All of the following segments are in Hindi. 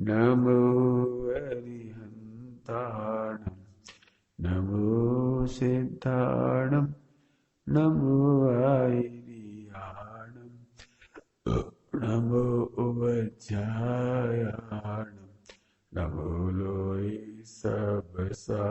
नमो अरिहन्ताणं नमो सिद्धाणं नमो आयर्याणं नमो उवज्जायाणं नमो लोये सबसाहूणम्।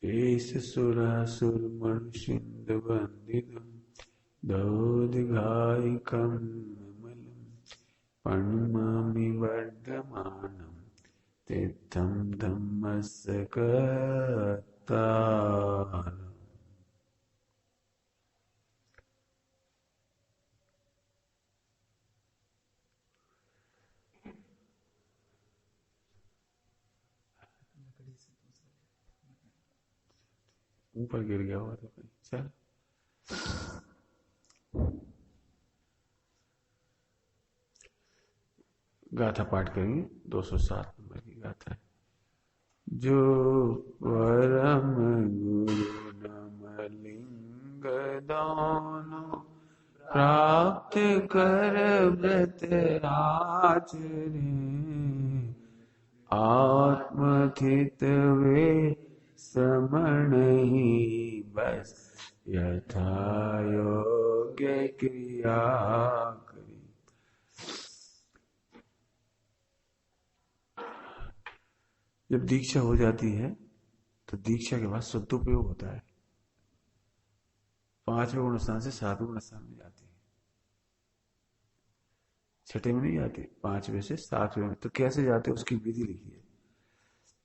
एषसुरासुरमनुष्यन्दवन्दितं दौर्गायिकं विमलं प्रणमामि वर्धमानं तीर्थं धम्मस्य कर्तारम्। ऊपर गिर गया हुआ था भाई। चल गाथा पाठ करेंगे। 207 नंबर की गाथा है। जो परम गुरु नमलिंग दानो प्राप्त कर व्रत आचरे आत्मथित वे श्रमण ही बस यथा योग्य क्रिया करी। जब दीक्षा हो जाती है तो दीक्षा के बाद सदुपयोग होता है। 5वें गुण स्थान से 7वें गुण स्थान में जाती है, 6ठे में नहीं जाती, 5वें से 7वें में। तो कैसे जाते हैं उसकी विधि लिखी है।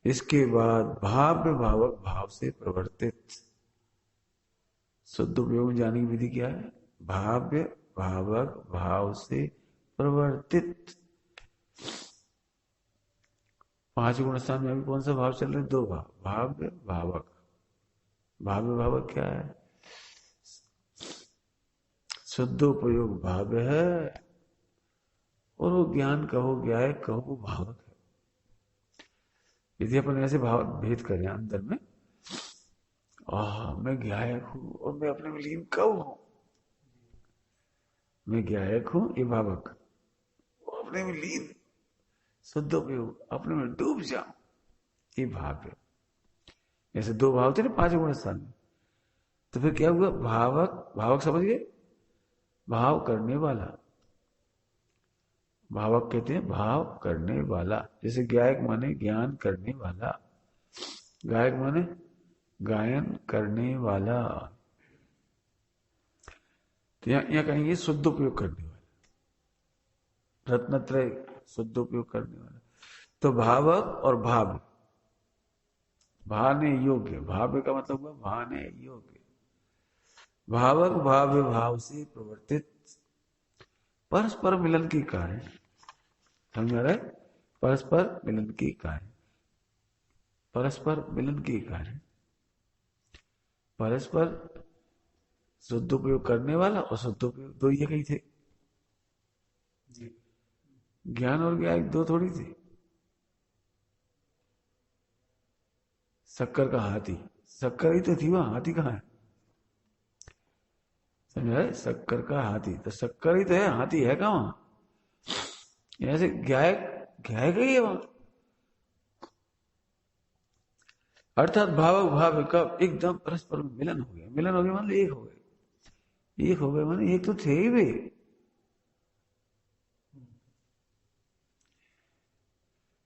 इसके बाद भाव्य भावक भाव से प्रवर्तित। सदुपयोग में जाने की विधि क्या है? भाव्य भावक भाव से प्रवर्तित। 5 गुण स्थान में अभी कौन सा भाव चल रहा है? 2 भाव, भाव्य भावक। भाव्य भावक क्या है? सदुपयोग भाव्य है और वो ज्ञान कहो क्या है, कहो वो भावक है। यदि अपन ऐसे भाव भेद करें अंदर में, मैं ज्ञायक हूं और मैं अपने में लीन कब हूं? मैं ज्ञायक हूं, ये भावक। अपने में लीन, सदुपयोग, अपने में डूब जाऊं, ये भाव्य। ऐसे 2 भाव थे ना 5 गुण स्थान में। तो फिर क्या हुआ? भावक, भावक समझ गए? भाव करने वाला। भावक कहते हैं भाव करने वाला। जैसे गायक माने ज्ञान करने वाला, गायक माने गायन करने वाला। तो यहां कहेंगे शुद्धोपयोग करने वाला, रत्नत्रय शुद्धोपयोग करने वाला। तो भावक और भाव, भाने योग्य, भाव्य का मतलब हुआ भाने योग्य। भावक भाव्य भाव से प्रवर्तित परस्पर मिलन के कारण। समझ आ रहा है? परस्पर मिलन के कारण, परस्पर मिलन के कारण। परस्पर सदुपयोग करने वाला और सदुपयोग, दो ये कहीं थे। ज्ञान और ज्ञान दो थोड़ी थे। शक्कर का हाथी, शक्कर ही तो थी, वहां हाथी कहाँ है? समझा है? शक्कर का हाथी, तो शक्कर ही तो है, हाथी है कहाँ वहां? ऐसे गाय, गाय गई है वहां। अर्थात भाव भाव का एकदम परस्पर मिलन हो गया, मिलन हो गया मतलब एक हो गए, एक हो गए माने एक तो थे ही वे।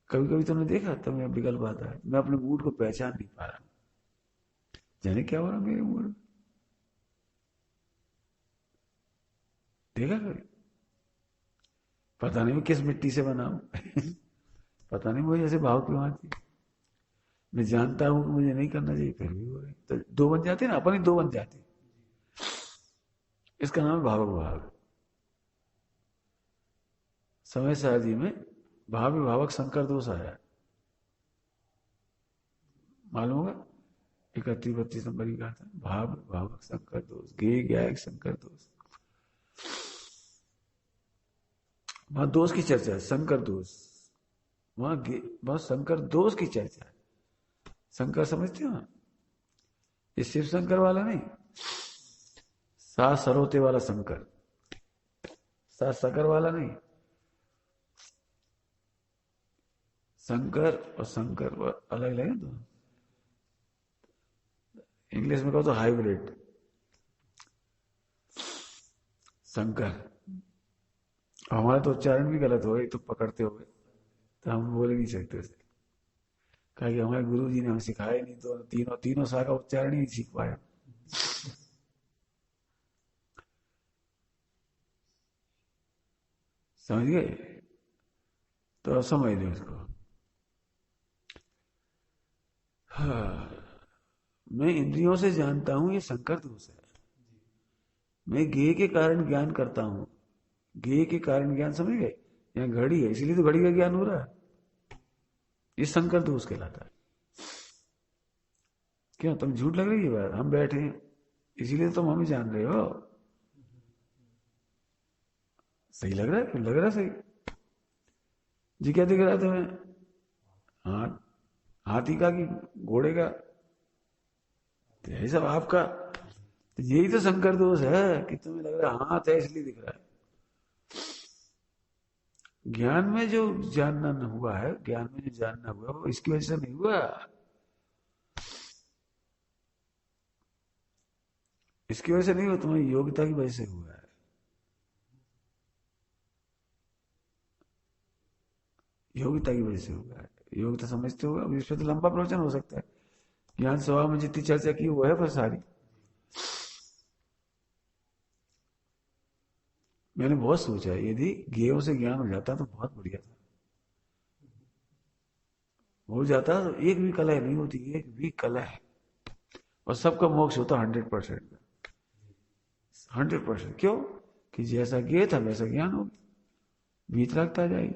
कभी कभी तुमने देखा, तो मैं विकल्प आता है, मैं अपने मूड को पहचान नहीं पा रहा हूं, जाने क्या हो रहा मेरे मूड में। देखा कभी? पता नहीं मैं किस मिट्टी से बना हूं पता नहीं मुझे ऐसे भाव क्यों आती है। मैं जानता हूं कि मुझे नहीं करना चाहिए, फिर भी हो रही तो दो बन जाते ना, अपन ही दो बन जाते। इसका नाम है भावक भाव। समय सारणी में भाव विभावक संकर दोष आया, मालूम होगा? 31-32 नंबर की कहा था, भाव विभावक संकर दोष, गे गायक संकर दोष। वहां दोष की चर्चा है, संकर दोष। वहां शंकर दोष की चर्चा है। शंकर समझते हो ना? ये शिव शंकर वाला नहीं, सा सरोते वाला शंकर, सा सकर वाला नहीं। शंकर और शंकर अलग अलग है। तो इंग्लिश में कहो तो हाइब्रिड शंकर। हमारा तो उच्चारण भी गलत हो गए, तो पकड़ते हो गए, तो हम बोल ही नहीं सकते उसे। कहा कि हमारे गुरु जी ने हमें सिखाया नहीं, तो तीनों तीनों सा का उच्चारण ही नहीं सीख पाया। समझ गए? तो समझ लो इसको। हाँ, मैं इंद्रियों से जानता हूं ये संकर दोष है। मैं गेय के कारण ज्ञान करता हूं, गेय के कारण ज्ञान, समझ गए? यहाँ घड़ी है इसीलिए तो घड़ी का ज्ञान हो रहा है, ये संकर दोष कहलाता है। क्यों तुम झूठ लग रही है बात? हम बैठे हैं इसीलिए तो तुम हमें जान रहे हो। सही लग रहा है? क्यों लग रहा है सही? जी क्या दिख रहा है तुम्हें? हाँ, हाथी का कि घोड़े का? तो यही सब आपका, तो यही तो संकर दोष है कि तुम्हें लग रहा है हाथ है इसलिए दिख रहा है। ज्ञान में जो जानना न हुआ है, ज्ञान में जो जानना हुआ वो इसकी वजह से नहीं हुआ, इसकी वजह से नहीं हुआ, तुम्हारी योग्यता की वजह से हुआ है। योग्यता की वजह से हुआ है। योग्यता समझते हो? अब इस पर तो लंबा प्रवचन हो सकता है। ज्ञान सभा में जितनी चर्चा की वो है पर सारी। मैंने बहुत सोचा यदि गेयों से ज्ञान हो जाता तो बहुत बढ़िया था। हो जाता तो एक भी कलह नहीं होती, एक भी कलह, और सबका मोक्ष होता 100%। 100%। क्यों? कि जैसा गेय था वैसा ज्ञान हो गया, बीत रखता जाएगी।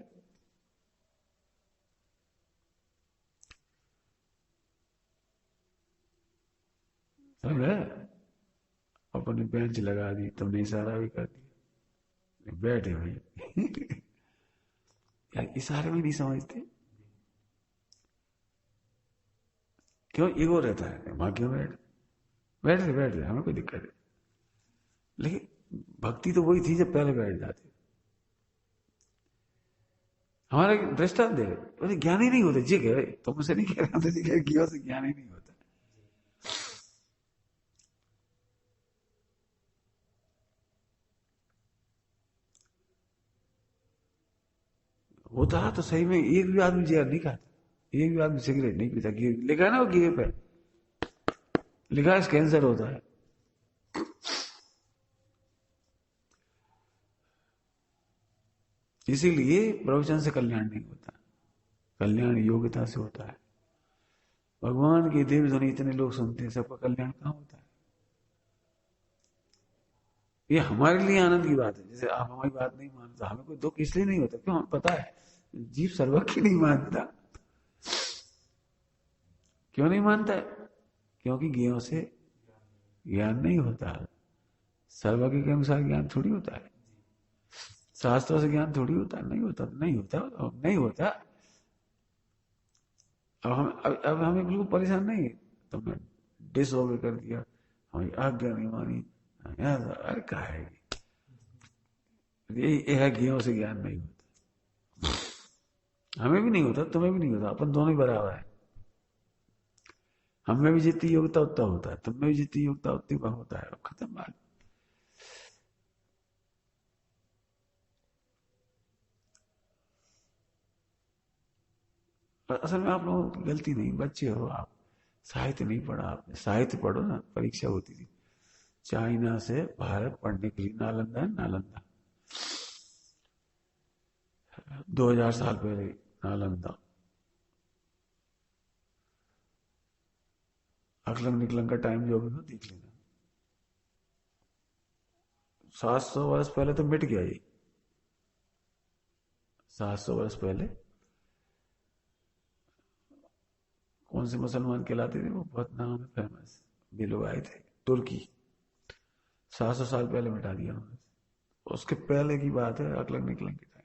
समझ है? अपने बेंच लगा दी, तुमने इशारा भी कर दिया, बैठे भाई यार इशारे में नहीं समझते, क्यों? ईगो रहता है वहां, क्यों बैठ रहे हमें कोई दिक्कत है। लेकिन भक्ति तो वही थी जब पहले बैठ जाते। हमारा दृष्टांत दे रहे, ज्ञान ही नहीं होता जी, कह रहे तुम मुझसे नहीं कह रहे थे कि से ज्ञान ही नहीं होता। होता तो सही में एक भी आदमी जहर नहीं खाता, एक भी आदमी सिगरेट नहीं पीता। लिखा है ना वो गिरे पे, लिखा है कैंसर होता है। इसीलिए प्रवचन से कल्याण नहीं होता, कल्याण योग्यता से होता है। भगवान की देव ध्वनि इतने लोग सुनते हैं, सबका कल्याण कहां होता है? ये हमारे लिए आनंद की बात है। जैसे आप हमारी बात नहीं मानते, हमें कोई दुख इसलिए नहीं होता, क्यों? हमें पता है जीव सर्वज्ञ की नहीं मानता। क्यों नहीं मानता है? क्योंकि ज्ञों से ज्ञान नहीं होता। सर्वज्ञ के अनुसार ज्ञान थोड़ी होता है, शास्त्रों से ज्ञान थोड़ी होता है। नहीं होता, नहीं होता, नहीं होता। अब हमें बिल्कुल परेशान नहीं, तुमने डिस ओबे कर दिया, हमारी आज्ञा नहीं मानी, अरे क्या है ये है, ज्ञों से ज्ञान नहीं होता। हमें भी नहीं होता, तुम्हें भी नहीं होता, अपन दोनों ही बराबर है। हम में भी जितनी योग्यता उतना होता है, तुम में भी जितनी योग्यता उतनी होता है। खत्म बात। असल में आप लोगों की गलती नहीं, बच्चे हो आप, साहित्य नहीं पढ़ा आपने। साहित्य पढ़ो ना, परीक्षा होती थी चाइना से भारत पढ़ने के लिए, नालंदा है, नालंदा 2000 साल पहले नालंदा। अकलंग निकलंग का टाइम जो भी हो देख लेना। 700 वर्ष पहले तो मिट गया ये। 700 वर्ष पहले कौन से मुसलमान कहलाते थे वो, बहुत नाम है फेमस, ये लोग आए थे तुर्की, 700 साल पहले मिटा दिया उन्होंने। उसके पहले की बात है, अकलंग निकलंग के टाइम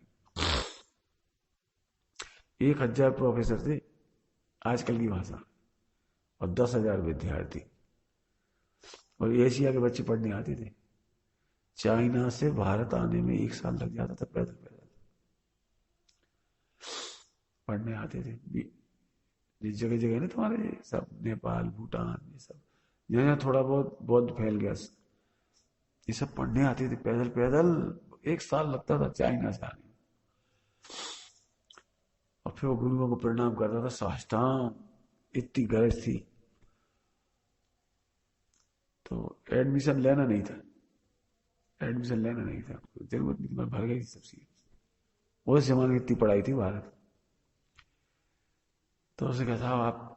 1000 प्रोफेसर थे आजकल की भाषा, और 10,000 विद्यार्थी, और एशिया के बच्चे पढ़ने आते थे। चाइना से भारत आने में 1 साल लग जाता था, पैदल पैदल पढ़ने आते थे। जिस जगह जगह ना तुम्हारे सब, नेपाल भूटान ये सब, यहाँ थोड़ा बहुत बौद्ध फैल गया, ये सब पढ़ने आते थे पैदल पैदल। 1 साल लगता था चाइना से आने में। और फिर वो गुरुओं को प्रणाम करता था साष्टांग, इतनी गरज थी। तो एडमिशन लेना नहीं था, एडमिशन लेना नहीं था, जरूरत नहीं थी, भर गई थी सब चीज। उस जमाने में इतनी पढ़ाई थी भारत। तो उसे कहता आप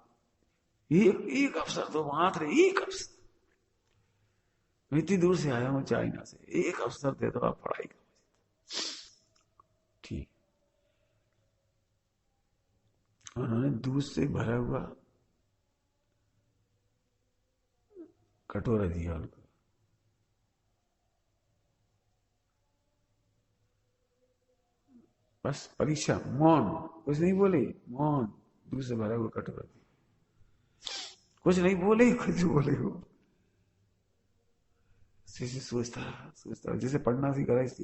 एक एक अवसर दो, मात्र एक अवसर, मैं इतनी दूर से आया हूं चाइना से, एक अवसर दे दो आप पढ़ाई का। ठीक। उन्होंने दूध से भरा हुआ कटोरा दिया उनको। बस परीक्षा, मौन, कुछ नहीं बोले, मौन, दूध से भरा हुआ कटोरा दिया, कुछ नहीं बोले, कुछ बोले वो। सोचता सोचता, जैसे पढ़ना सी कराई थी,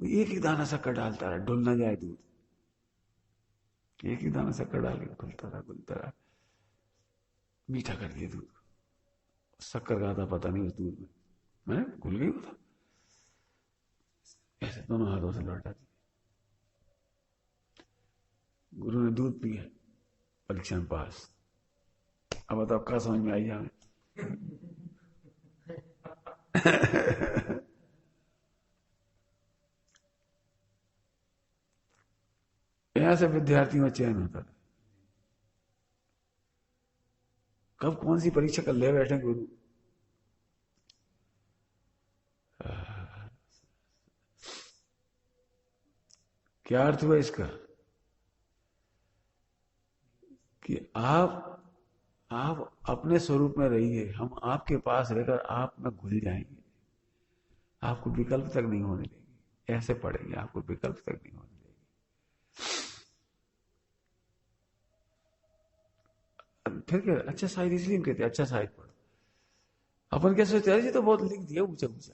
एक ही दाना शक्कर डालता रहा, डुल ना जाए दूध, एक ही दाना शक्कर डाल के घुलता रहा, मीठा कर दिया दूध। शक्कर का था पता नहीं उस दूध में, मैं घुल गई वो था। ऐसे दोनों हाथों से लौटा दिया। गुरु ने दूध पिया, परीक्षा में पास। अब बताओ क्या समझ में आई हमें? यहां से विद्यार्थियों में चयन होता था। कब कौन सी परीक्षा कर ले बैठे गुरु। क्या अर्थ हुआ इसका? कि आप अपने स्वरूप में रहिए, हम आपके पास रहकर आप में घुल जाएंगे, आपको विकल्प तक नहीं होने देंगे। ऐसे पढ़ेंगे, आपको विकल्प तक नहीं होने देंगे। फिर क्या, अच्छा साहित्य इसलिए हम कहते हैं अच्छा साहित्य पढ़ो। अपन क्या सोचते हैं, जी तो बहुत लिख दिया ऊंचा ऊंचा,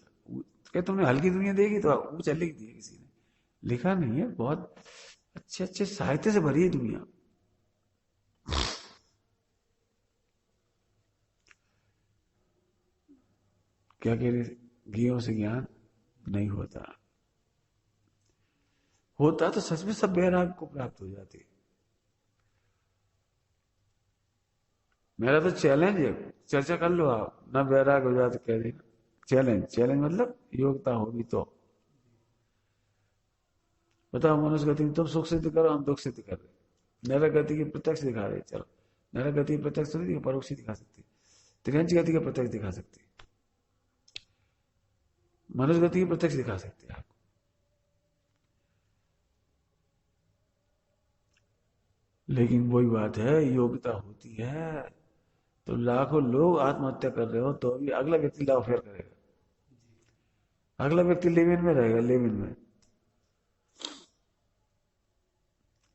क्या तुमने हल्की दुनिया देखी तो ऊंचा लिख दिया किसी ने? लिखा नहीं है, बहुत अच्छे अच्छे साहित्य से भरी है दुनिया। क्या कह रहे, ज्ञों से ज्ञान नहीं होता, होता तो सच में सब बैराग को प्राप्त हो जाते। मेरा तो चैलेंज है, चर्चा कर लो आप, ना बैराग हो जाते कह देना। चैलेंज, चैलेंज मतलब योग्यता होगी तो। बताओ मनुष्य गति तुम सुख सिद्ध करो, हम दुख सिद्ध कर रहे। नरक गति की प्रत्यक्ष दिखा रहे, चलो नरक गति की प्रत्यक्ष नहीं, परोक्ष दिखा सकते, त्रियंच गति का प्रत्यक्ष दिखा सकते, मनुष्य गति की प्रत्यक्ष दिखा सकते हैं आपको। लेकिन वही बात है, योग्यता होती है तो लाखों लोग आत्महत्या कर रहे हो तो भी अगला व्यक्ति लाभ फेर करेगा, अगला व्यक्ति लेविन में रहेगा, लेविन में।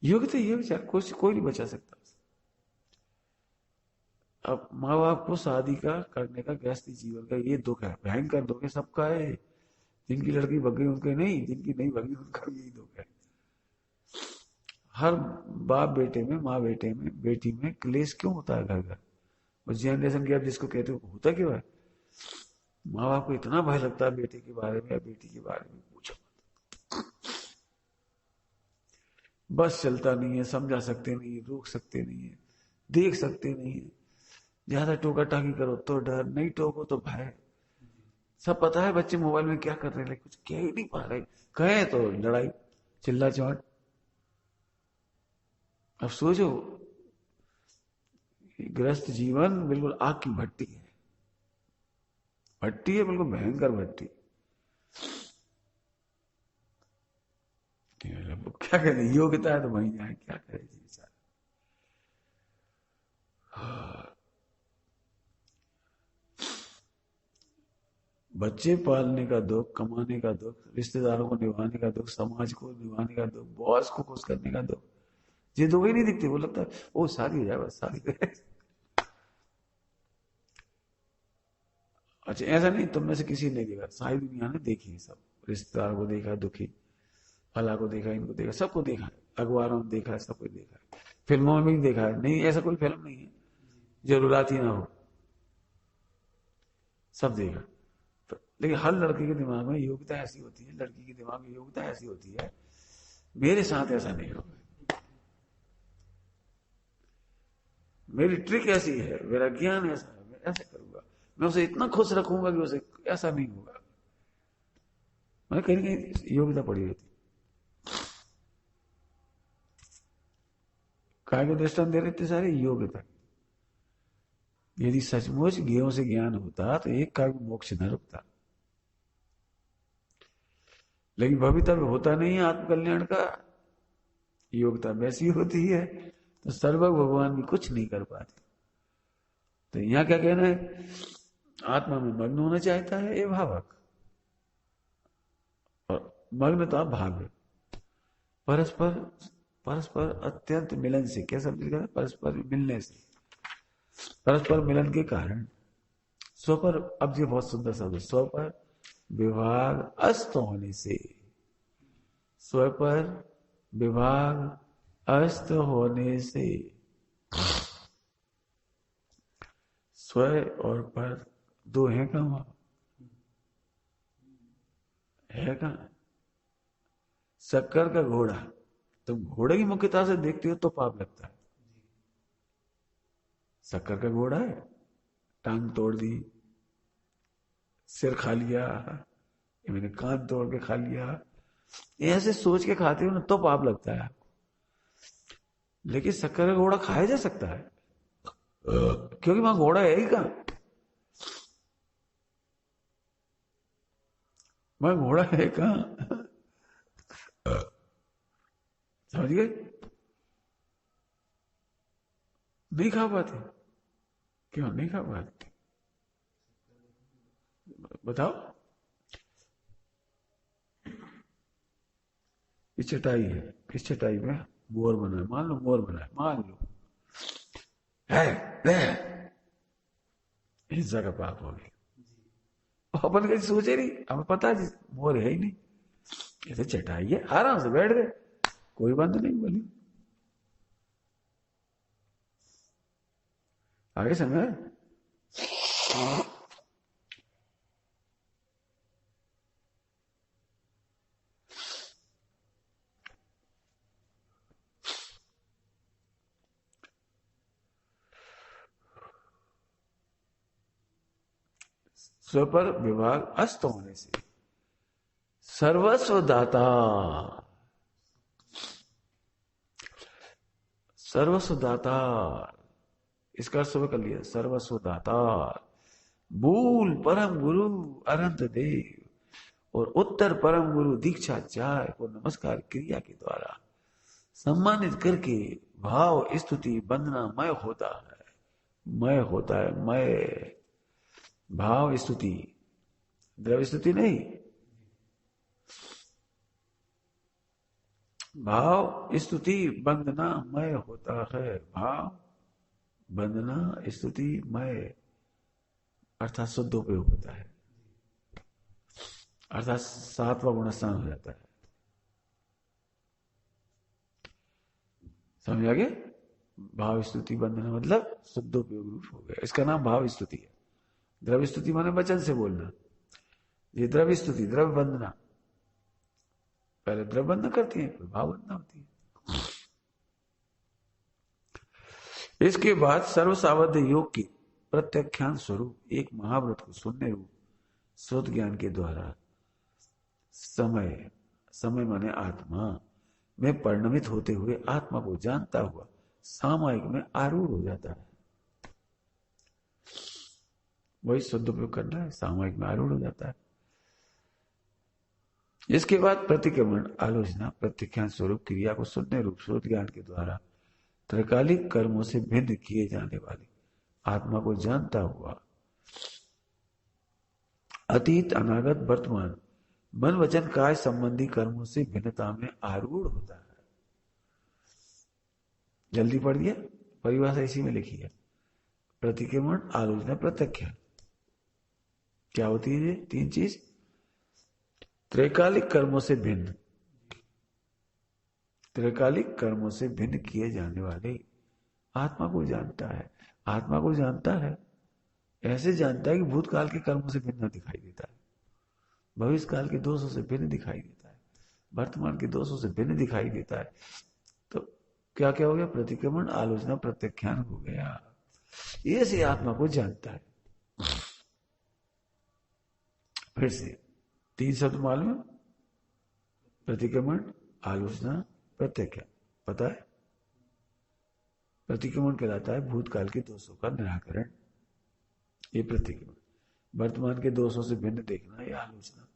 योग्यता कोई नहीं बचा सकता। अब माँ बाप को शादी का करने का, गृहस्थी जीवन का ये दुख है, भयंकर दुख है, सबका है। जिनकी लड़की भग गई उनके नहीं, जिनकी नहीं भगी उनका भी यही दुख है। हर बाप बेटे में, माँ बेटे में, बेटी में क्लेश क्यों होता है घर घर? और जनरेशन गैप जिसको कहते हो, होता क्यों है? माँ बाप को इतना भय लगता है बेटे के बारे में या बेटी के बारे में, पूछो मत। बस चलता नहीं है, समझा सकते नहीं है, रोक सकते नहीं है, देख सकते नहीं है। ज्यादा टोका टाकी करो तो डर, नहीं टोको तो भय। सब पता है बच्चे मोबाइल में क्या कर रहे हैं, कुछ कह ही नहीं पा रहे, कहे तो लड़ाई, चिल्ला चौट। अब सोचो, गृहस्थ जीवन बिल्कुल आग की भट्टी है, भट्टी है, बिल्कुल भयंकर भट्टी। क्या करें, योग्यता है तो वहीं जाए, क्या करें जी बेचारा। बच्चे पालने का दुख, कमाने का दुख, रिश्तेदारों को निभाने का दुख, समाज को निभाने का दुख, बॉस को खुश करने का दुख, ये दो ही नहीं दिखते। वो लगता है ओ शादी हो जाए बस, शादी हो जाए। अच्छा ऐसा नहीं, तुम में से किसी ने देखा, सारी दुनिया ने देखी है, सब रिश्तेदार को देखा दुखी, फला को देखा, इनको देखा, सबको देखा है, अखबारों में देखा है, सबको देखा है, फिल्मों में भी देखा है। नहीं ऐसा कोई फिल्म नहीं है जरूरत ही ना हो, सब देखा। तो लेकिन हर लड़के के दिमाग में योग्यता ऐसी होती है, लड़की के दिमाग में योग्यता ऐसी होती है, मेरे साथ ऐसा नहीं होगा, मेरी ट्रिक ऐसी है, मेरा ज्ञान ऐसा है, मैं ऐसे करूंगा, मैं उसे इतना खुश रखूंगा कि उसे ऐसा नहीं होगा। मैं कहीं कहीं योग्यता पड़ी रहती। काय को दृष्टांत दे रहे थे सारे योग्यता। यदि सचमुच ज्ञों से ज्ञान होता तो एक का भी मोक्ष न रुकता। लेकिन भवितव्य होता नहीं है आत्मकल्याण का, योग्यता वैसी होती है तो सर्वज्ञ भगवान भी कुछ नहीं कर पाते। तो यहां क्या कहना है, आत्मा में मग्न होना चाहता है ये भावक, और मग्न तो आप भाव है। परस्पर परस्पर अत्यंत मिलन से, क्या समझ गया, परस्पर मिलने से, परस्पर मिलन के कारण स्व पर, अब ये बहुत सुंदर शब्द, स्व पर विभाग अस्त होने से, स्व पर विभाग अस्त होने से, स्व और पर दो हैं कहां, वहां है कहां? शक्कर का घोड़ा, तुम घोड़े की मुख्यता से देखते हो तो पाप लगता है। शक्कर का घोड़ा है, टांग तोड़ दी, सिर खा लिया, ये मैंने कान तोड़ के खा लिया, ऐसे सोच के खाते हो ना तो पाप लगता है। लेकिन शक्कर का घोड़ा खाया जा सकता है क्योंकि वहां घोड़ा है ही कहां, वहां घोड़ा है कहां, समझ गए? नहीं खा पाते, क्यों नहीं खा पाते बताओ? ये चटाई है, इस चटाई में मोर बना है, मान लो मोर बना है, मान लो है, हिंसा का पाप हो गया। अपन कहीं सोचे नहीं, हमें पता है मोर है ही नहीं, ये तो चटाई है, आराम से बैठ गए, कोई बंद नहीं बोली। आगे समय स्व पर विभाग अस्त होने से, सर्वस्व दाता, सर्वस्व दाता, इसका अर्थ कर लिया, सर्वस्व दाता, मूल परम गुरु अनंत देव और उत्तर परम गुरु दीक्षाचार्य को नमस्कार क्रिया के द्वारा सम्मानित करके भाव स्तुति वंदना मय होता है, मय होता है, मय भाव स्तुति, द्रव्य स्तुति नहीं, भाव स्तुति वंदना मय होता है, भाव वंदना स्तुति मय अर्थात शुद्ध उपयोग होता है, अर्थात सातवां गुणस्थान हो जाता है। समझ आगे? भाव स्तुति वंदना मतलब शुद्ध उपयोग रूप हो गया, इसका नाम भाव स्तुति है। द्रव्य स्तुति माने वचन से बोलना, ये द्रव्य स्तुति, द्रव्य वंदना, पहले द्रव्य वंदना करती है फिर भाव वंदना होती है। इसके बाद सर्वसावध योग की प्रत्याख्यान स्वरूप एक महाव्रत को सुनने रूप श्रोत ज्ञान के द्वारा समय, समय माने आत्मा में परिणमित होते हुए आत्मा को जानता हुआ सामायिक में आरूढ़ हो जाता है। वही शुद्ध उपयोग करना है, सामायिक में आरूढ़ हो जाता है। इसके बाद प्रतिक्रमण, आलोचना, प्रत्याख्यान स्वरूप क्रिया को सुनने रूप श्रोत ज्ञान के द्वारा त्रैकालिक कर्मों से भिन्न किए जाने वाली आत्मा को जानता हुआ अतीत, अनागत, वर्तमान, मन वचन काय संबंधी कर्मों से भिन्नता में आरूढ़ होता है। जल्दी पढ़ दिया, परिभाषा इसी में लिखी है। प्रतिक्रमण, आलोचना, प्रत्याख्यान क्या होती है? ये तीन चीज। त्रैकालिक कर्मों से भिन्न, त्रैकालिक कर्मों से भिन्न किए जाने वाले आत्मा को जानता है। आत्मा को जानता है, ऐसे जानता है कि भूतकाल के कर्मों से भिन्न दिखाई देता है, भविष्य काल के दोषों से भिन्न दिखाई देता है, वर्तमान के दोषों से भिन्न दिखाई देता है। तो क्या क्या हो गया? प्रतिक्रमण, आलोचना, प्रत्याख्यान हो गया। ये से आत्मा को जानता है। फिर से तीन शब्द मालूम है? प्रतिक्रमण, आलोचना, प्रत्याख्यान। पता है? प्रतिक्रमण कहलाता है भूतकाल के दोषों का निराकरण, ये प्रतिक्रमण। वर्तमान के दोषों से भिन्न देखना, ये आलोचना।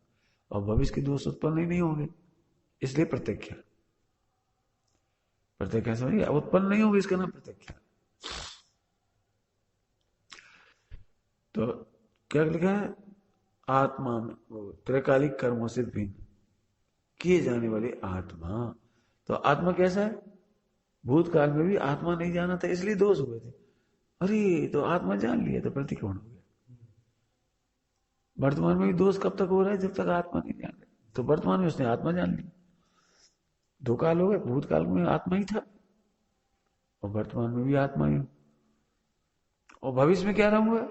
और भविष्य के दोष उत्पन्न ही नहीं होंगे, इसलिए प्रत्याख्यान। प्रत्याख्यान समझिए, उत्पन्न नहीं होंगे, इसका नाम प्रत्याख्यान। तो क्या लिखा है? आत्मा में त्रैकालिक कर्मों से भिन्न किए जाने वाले आत्मा। तो आत्मा कैसा है? भूतकाल में भी आत्मा नहीं जाना था, इसलिए दोष हुए थे। अरे तो आत्मा जान लिया तो प्रतिक्रमण हो गया। वर्तमान में भी दोष कब तक हो रहा है? जब तक आत्मा नहीं जान रहे। तो वर्तमान में उसने आत्मा जान ली। दो काल हो गए, भूतकाल में आत्मा ही था और वर्तमान में भी आत्मा ही, और भविष्य में क्या रहूंगा?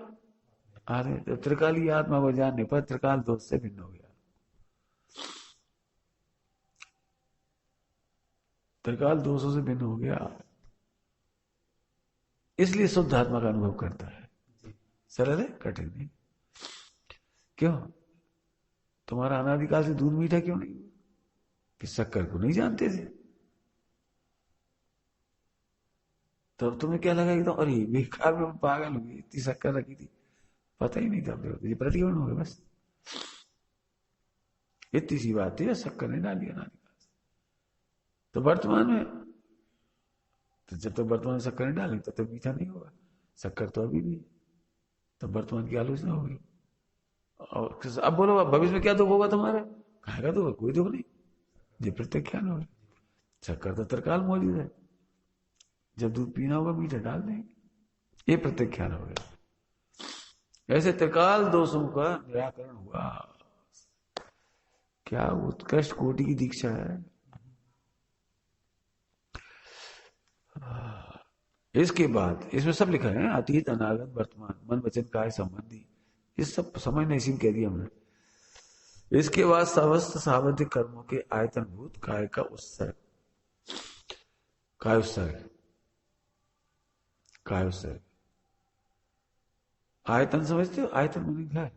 अरे तो त्रिकाली आत्मा को जानने पर त्रिकाल दोष से भिन्न हो गया। त्रिकाल दोषों से भिन्न हो गया, इसलिए शुद्ध आत्मा का अनुभव करता है। सरल है, कठिन नहीं। क्यों? तुम्हारा अनादिकाल से दूध मीठा क्यों नहीं? कि शक्कर को नहीं जानते थे। तब तुम्हें क्या लगा कि तो अरे बेकार में पागल हो गई, इतनी शक्कर रखी थी, पता ही नहीं था। ये प्रतिक्रमण हो गया बस, इतनी सी बात थी, शक्कर ने डाल दिया अनादिकाल से। तो वर्तमान में, तो जब तक वर्तमान में शक्कर नहीं डालेंगे तब तक मीठा नहीं होगा। शक्कर तो अभी भी, तब वर्तमान की आलोचना होगी। और अब बोलो भविष्य में क्या दुख होगा तुम्हारा? कहेगा दुख? कोई दुख नहीं, ये प्रत्याख्यान होगा। शक्कर तो त्रिकाल मौजूद है, जब दूध पीना होगा मीठा डाल देंगे, ये प्रत्याख्यान हो गया। ऐसे त्रिकाल दोषों का निराकरण हुआ। क्या उत्कृष्ट कोटि की दीक्षा है। इसके बाद इसमें सब लिखा है, अतीत, अनागत, वर्तमान, मन वचन काय संबंधी, ये सब समझना इसी में कह दिया हमने। इसके बाद समस्त सावधिक कर्मों के आयतनभूत काय का उत्सर्ग, काय उत्सर्ग, काय उत्सर्ग। आयतन समझते हो? आयतन माने घर,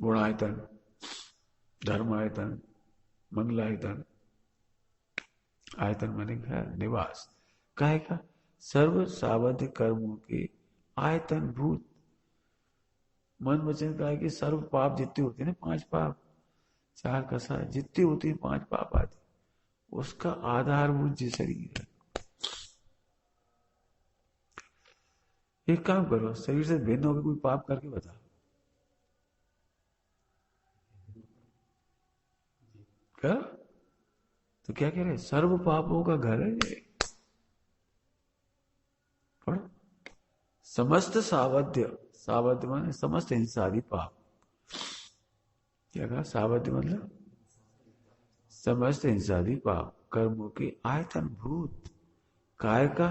गुणायतन, धर्मायतन, मंगलायतन। आयतन माने घर, निवास। काय का? सर्व सावध कर्मों के आयतन भूत, मन वचन काय के सर्व पाप जितने होते हैं ना, 5 पाप, 4 कसा, जितने होते हैं 5 पाप आदि, उसका आधारभूत जो शरीर है। एक काम करो, शरीर से भिन्न होकर कोई पाप करके बताओ। क्या? तो क्या कह रहे? सर्व पापों का घर है ये। पढ़ो, समस्त सावध्य, सावध्य माने समस्त हिंसादि पाप। क्या कहा? सावध्य मतलब समस्त हिंसादि पाप कर्मों के आयतन भूत काय का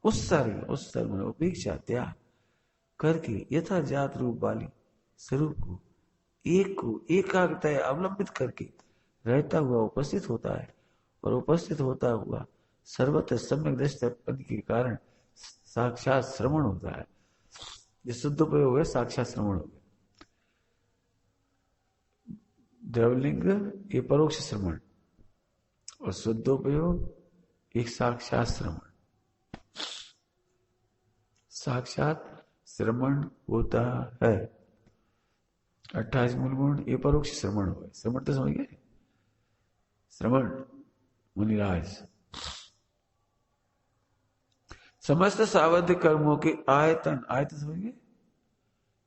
उत्सर्ग में उपेक्षा त्याग करके यथा जात रूप वाली स्वरूप को एकाग्रता अवलंबित करके रहता हुआ उपस्थित होता है, और उपस्थित होता हुआ सर्वत्र सम्यक दृष्टि के कारण साक्षात श्रवण होता है। ये शुद्ध उपयोग है, साक्षात श्रवण हो गया। द्रवलिंग ये परोक्ष श्रवण, और शुद्धोपयोग एक साक्षात श्रवण। साक्षात श्रवण होता है। 28 मूल गुण ये परोक्ष श्रवण हो गए। श्रवण तो समझ गए? श्रवण मुनिराज समस्त सावध्य कर्मों के आयतन, आयतन समझ गए?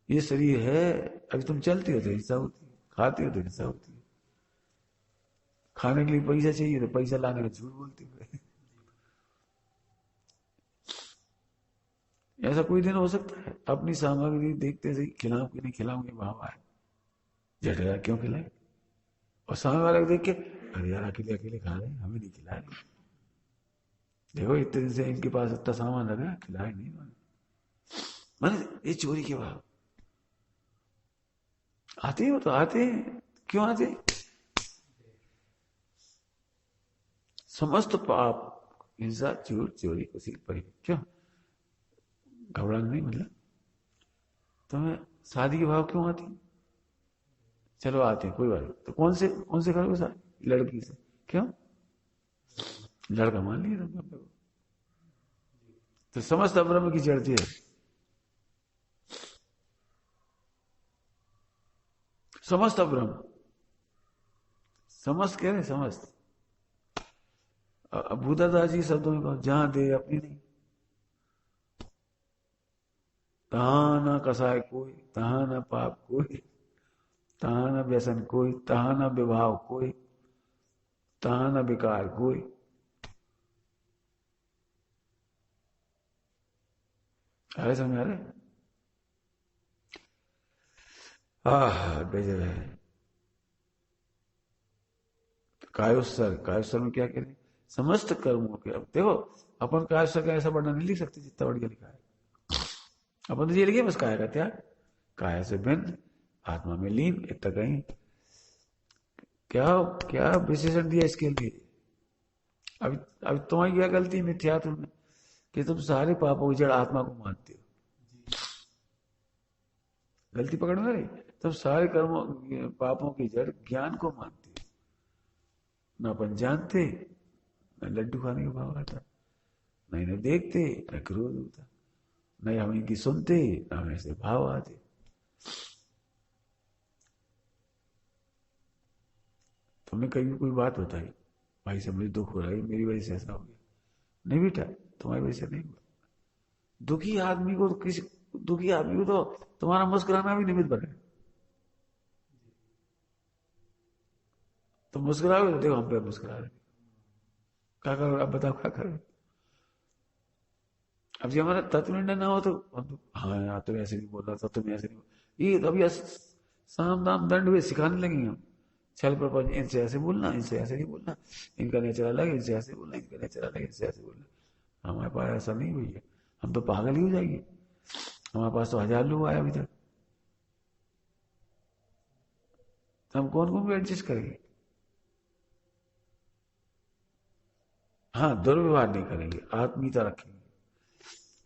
ये शरीर है, अभी तुम चलते हो तो हिंसा होती है, खाते हो तो हिंसा होती है, खाने के लिए पैसा चाहिए तो पैसा लाने में झूठ बोलते हुए। ऐसा कोई दिन हो सकता है अपनी सामग्री देखते से खिलाऊं कि नहीं खिलाऊं, ये भाव आए, जटेगा क्यों खिलाए, और सामने वाले को देख के अरे यार अकेले अकेले खा रहे हैं, हमें नहीं खिलाए, देखो इतने दिन से इनके पास इतना सामान लगा, खिलाए नहीं मैंने। ये चोरी के भाव आते हो तो आते, क्यों आते? समस्त पाप हिंसा चोर चोरी कुछ पर, क्यों घबराना नहीं? मतलब तुम्हें शादी के भाव क्यों आती? चलो आते हैं, कोई बात नहीं, तो कौन से करोगे शादी? लड़की से। क्यों? लड़का मान लिया तुमने, तो समस्त अब्रह्म की चढ़ती है। समस्त अब्रह्म, समस्त कह रहे, समस्त भूदादास जी शब्दों में कहो, जहां दे अपनी नहीं, तहां ना कसाय कोई, तहां ना पाप कोई, तहां ना व्यसन कोई, तहां ना विभाव कोई, तहां ना विकार कोई। अरे समझ आ रहे? गजब है। कायोत्सर्ग में क्या कह रहे हैं? समस्त कर्मों के। अब देखो अपन कायोत्सर्ग का ऐसा वर्णन नहीं लिख सकते जितना बढ़िया लिखा है। अपन तो ये लिखे बस काय का त्याग, काय से भिन्न, आत्मा में लीन, इतना कहीं। क्या क्या विशेषण दिया इसके लिए? अब तुम्हारी क्या गलती मिथ्यात्व में कि तुम सारे पापों की जड़ आत्मा को मानते हो। गलती पकड़ में रही, तुम सारे कर्मों पापों की जड़ ज्ञान को मानते हो। न अपन जानते, न लड्डू खाने का भाव आता, न इन्हें देखते, न क्रोध होता, न हम इनकी सुनते, न हमें ऐसे भाव आते। तुमने कभी कोई बात बताई, भाई से मुझे दुख हो रहा है, मेरी वजह से ऐसा हो गया, नहीं बेटा तुम्हारी वजह से नहीं हुआ। दुखी आदमी को तो तुम्हारा मुस्कुराना भी निमित्त बने। तो मुस्कुराओगे तो देखो हम पे मुस्कुरा रहे, क्या करो? अब बताओ क्या करो? अब जब हमारा तत्वनिर्णय ना हो तो हाँ यार तुम ऐसे नहीं बोल रहा था, तुम ऐसे नहीं ये तो अभी साम दाम दंड हुए सिखाने लगे हम। छल प्रपंच, इनसे ऐसे बोलना, इनसे ऐसे नहीं बोलना, इनका नेचर अलग, इनसे ऐसे बोलना, इनका नेचर अलग, इनसे ऐसे बोलना। हमारे पास ऐसा नहीं हुई है, हम तो पागल ही हो जाएंगे। हमारे पास तो 1000 लोग आए अभी तक, तो हम कौन कौन को एडजस्ट करेंगे? हाँ दुर्व्यवहार नहीं करेंगे, आत्मीयता रखेंगे।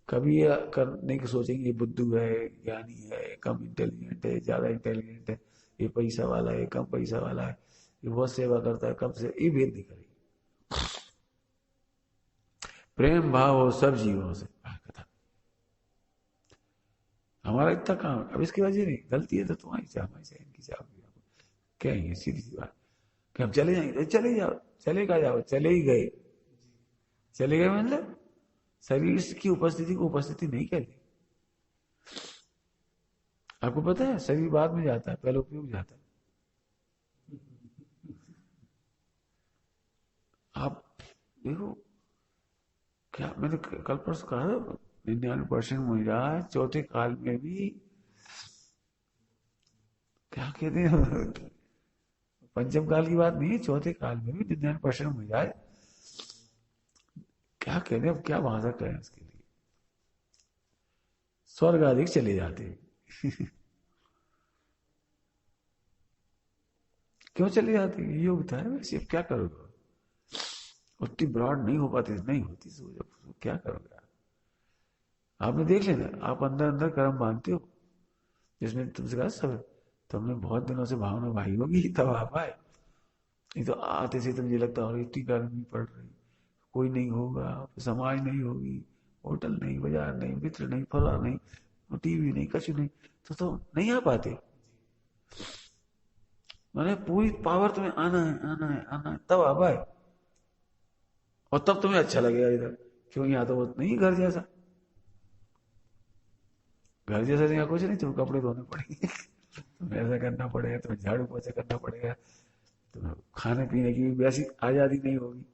कभी ये करने की सोचेंगे ये बुद्धू है, ज्ञानी है, कम इंटेलिजेंट है, ज्यादा इंटेलिजेंट है, ये पैसा वाला है, कम पैसा वाला है, ये बहुत सेवा करता है, कम से, ये भेद नहीं करेंगे। प्रेम भाव हो सब जीवों से। कथा हमारा इतना काम है। अब इसकी वजह नहीं, गलती है तो तुम्हारी चाह, हमारी चाह, इनकी चाह, क्या है सीधी सी बात कि हम चले जाएंगे, चले जाओ, चले का जाओ, चले ही गए। चले गए मतलब शरीर की उपस्थिति को उपस्थिति नहीं कहते। आपको पता है शरीर बाद में जाता है, पहले उपयोग जाता है। आप देखो, क्या मैंने कल परसों कहा था, 99% महिला चौथे काल में भी, क्या कहते हैं, पंचम काल की बात नहीं है, चौथे काल में भी 99% महिलाएं, क्या कहते हैं, अब क्या भाषा करें इसके लिए, स्वर्ग अधिक चले जाते हैं। क्यों चले जाते हैं? ये योग्यता है वैसे, अब क्या करोगे, उतनी ब्रॉड नहीं हो पाती, नहीं होती सोच, अब क्या करोगे आप? आपने देख लेना, आप अंदर अंदर कर्म बांधते हो, जिसमें तुमसे कहा सब, तुमने बहुत दिनों से भावना भाई होगी तब आप आए, नहीं तो आते से तो मुझे लगता है और इतनी गर्मी पड़ रही, कोई नहीं होगा, समाज नहीं होगी, होटल नहीं, बाजार नहीं, मित्र नहीं, फला नहीं, टीवी नहीं, कछु नहीं, तो नहीं आ पाते। मैंने पूरी पावर तुम्हें आना है, आना है, आना है, तब आ पाए, और तब तुम्हें अच्छा लगेगा इधर, क्यों, यहाँ तो वो नहीं घर जैसा, घर जैसा यहाँ कुछ नहीं, तुम्हें कपड़े धोने पड़ेंगे, तुम्हें ऐसा करना पड़ेगा, तुम्हें झाड़ू पोछा करना पड़ेगा, तुम्हें खाने पीने की भी वैसी आजादी नहीं होगी,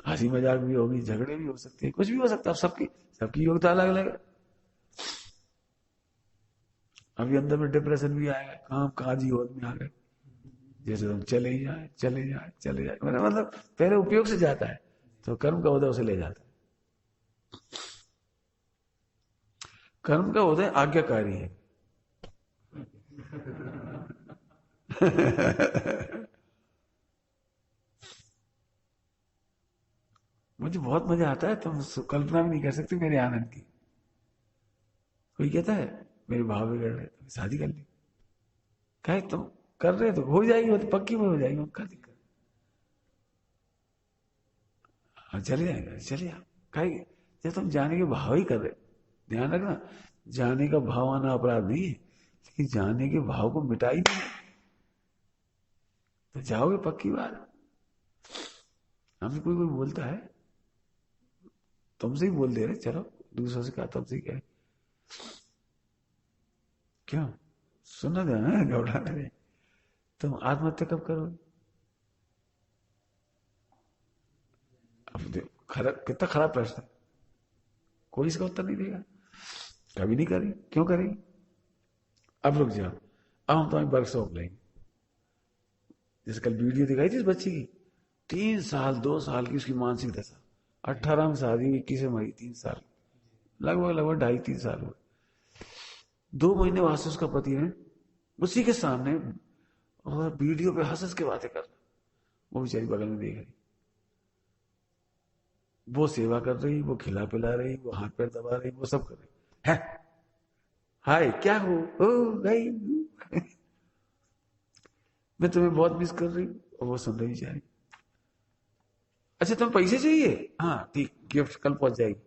हंसी मजाक भी होगी, झगड़े भी हो सकते हैं, कुछ भी हो सकता है, सबकी सबकी योग्यता अलग अलग है। अभी अंदर में डिप्रेशन भी आएगा, काम काजी होत में आ गए, जैसे तुम चले ही जाए, चले जाए, चले जाए, मतलब पहले उपयोग से जाता है, तो कर्म का उदय उसे ले जाता है। कर्म का उदय आज्ञाकारी है। मुझे बहुत मजा आता है, तुम कल्पना भी नहीं कर सकते मेरे आनंद की। कोई कहता है मेरे भाव बिगड़ रहे, तुम शादी कर ली, कहे तुम कर रहे तो हो जाएगी, वो तो पक्की में हो जाएगी, क्या दिक्कत, हाँ चले जाएंगे, चले जाओ, कहे जब तुम जाने के भाव ही कर रहे, ध्यान रखना, जाने का भाव आना अपराध नहीं है, लेकिन जाने के भाव को मिटा ही नहीं, तो जाओगे पक्की बात। हमें कोई कोई बोलता है, तुमसे ही बोल दे रहे, चलो दूसरों से कहा, तुमसे क्या है, क्यों सुनना देना घबराना नहीं, तुम आत्महत्या कब करोगे? अब खराब, कितना खराब प्रश्न है, कोई इसका उत्तर नहीं देगा, कभी नहीं करेंगे, क्यों करेंगे? अब रुक जाओ, अब हम तुम्हें वर्कशॉप लेंगे, जैसे कल वीडियो दिखाई थी इस बच्ची की, 3 साल 2 साल की उसकी मानसिक दशा, 18 में शादी हुई, 21 में मरी, 3 साल, लगभग लगभग 2.5-3 साल हुए। 2 महीने वास्ते उसका पति ने उसी के सामने और वीडियो पे हंस हंस के बातें कर रहा, वो बेचारी बगल में देख रही, वो सेवा कर रही, वो खिला पिला रही, वो हाथ पैर दबा रही, वो सब कर रही है, हाय क्या हो गई, मैं तुम्हें बहुत मिस कर रही हूँ, और वो सुन रही बेचारी। अच्छा तुम्हें पैसे चाहिए, हाँ ठीक, गिफ्ट कल पहुंच जाएगी,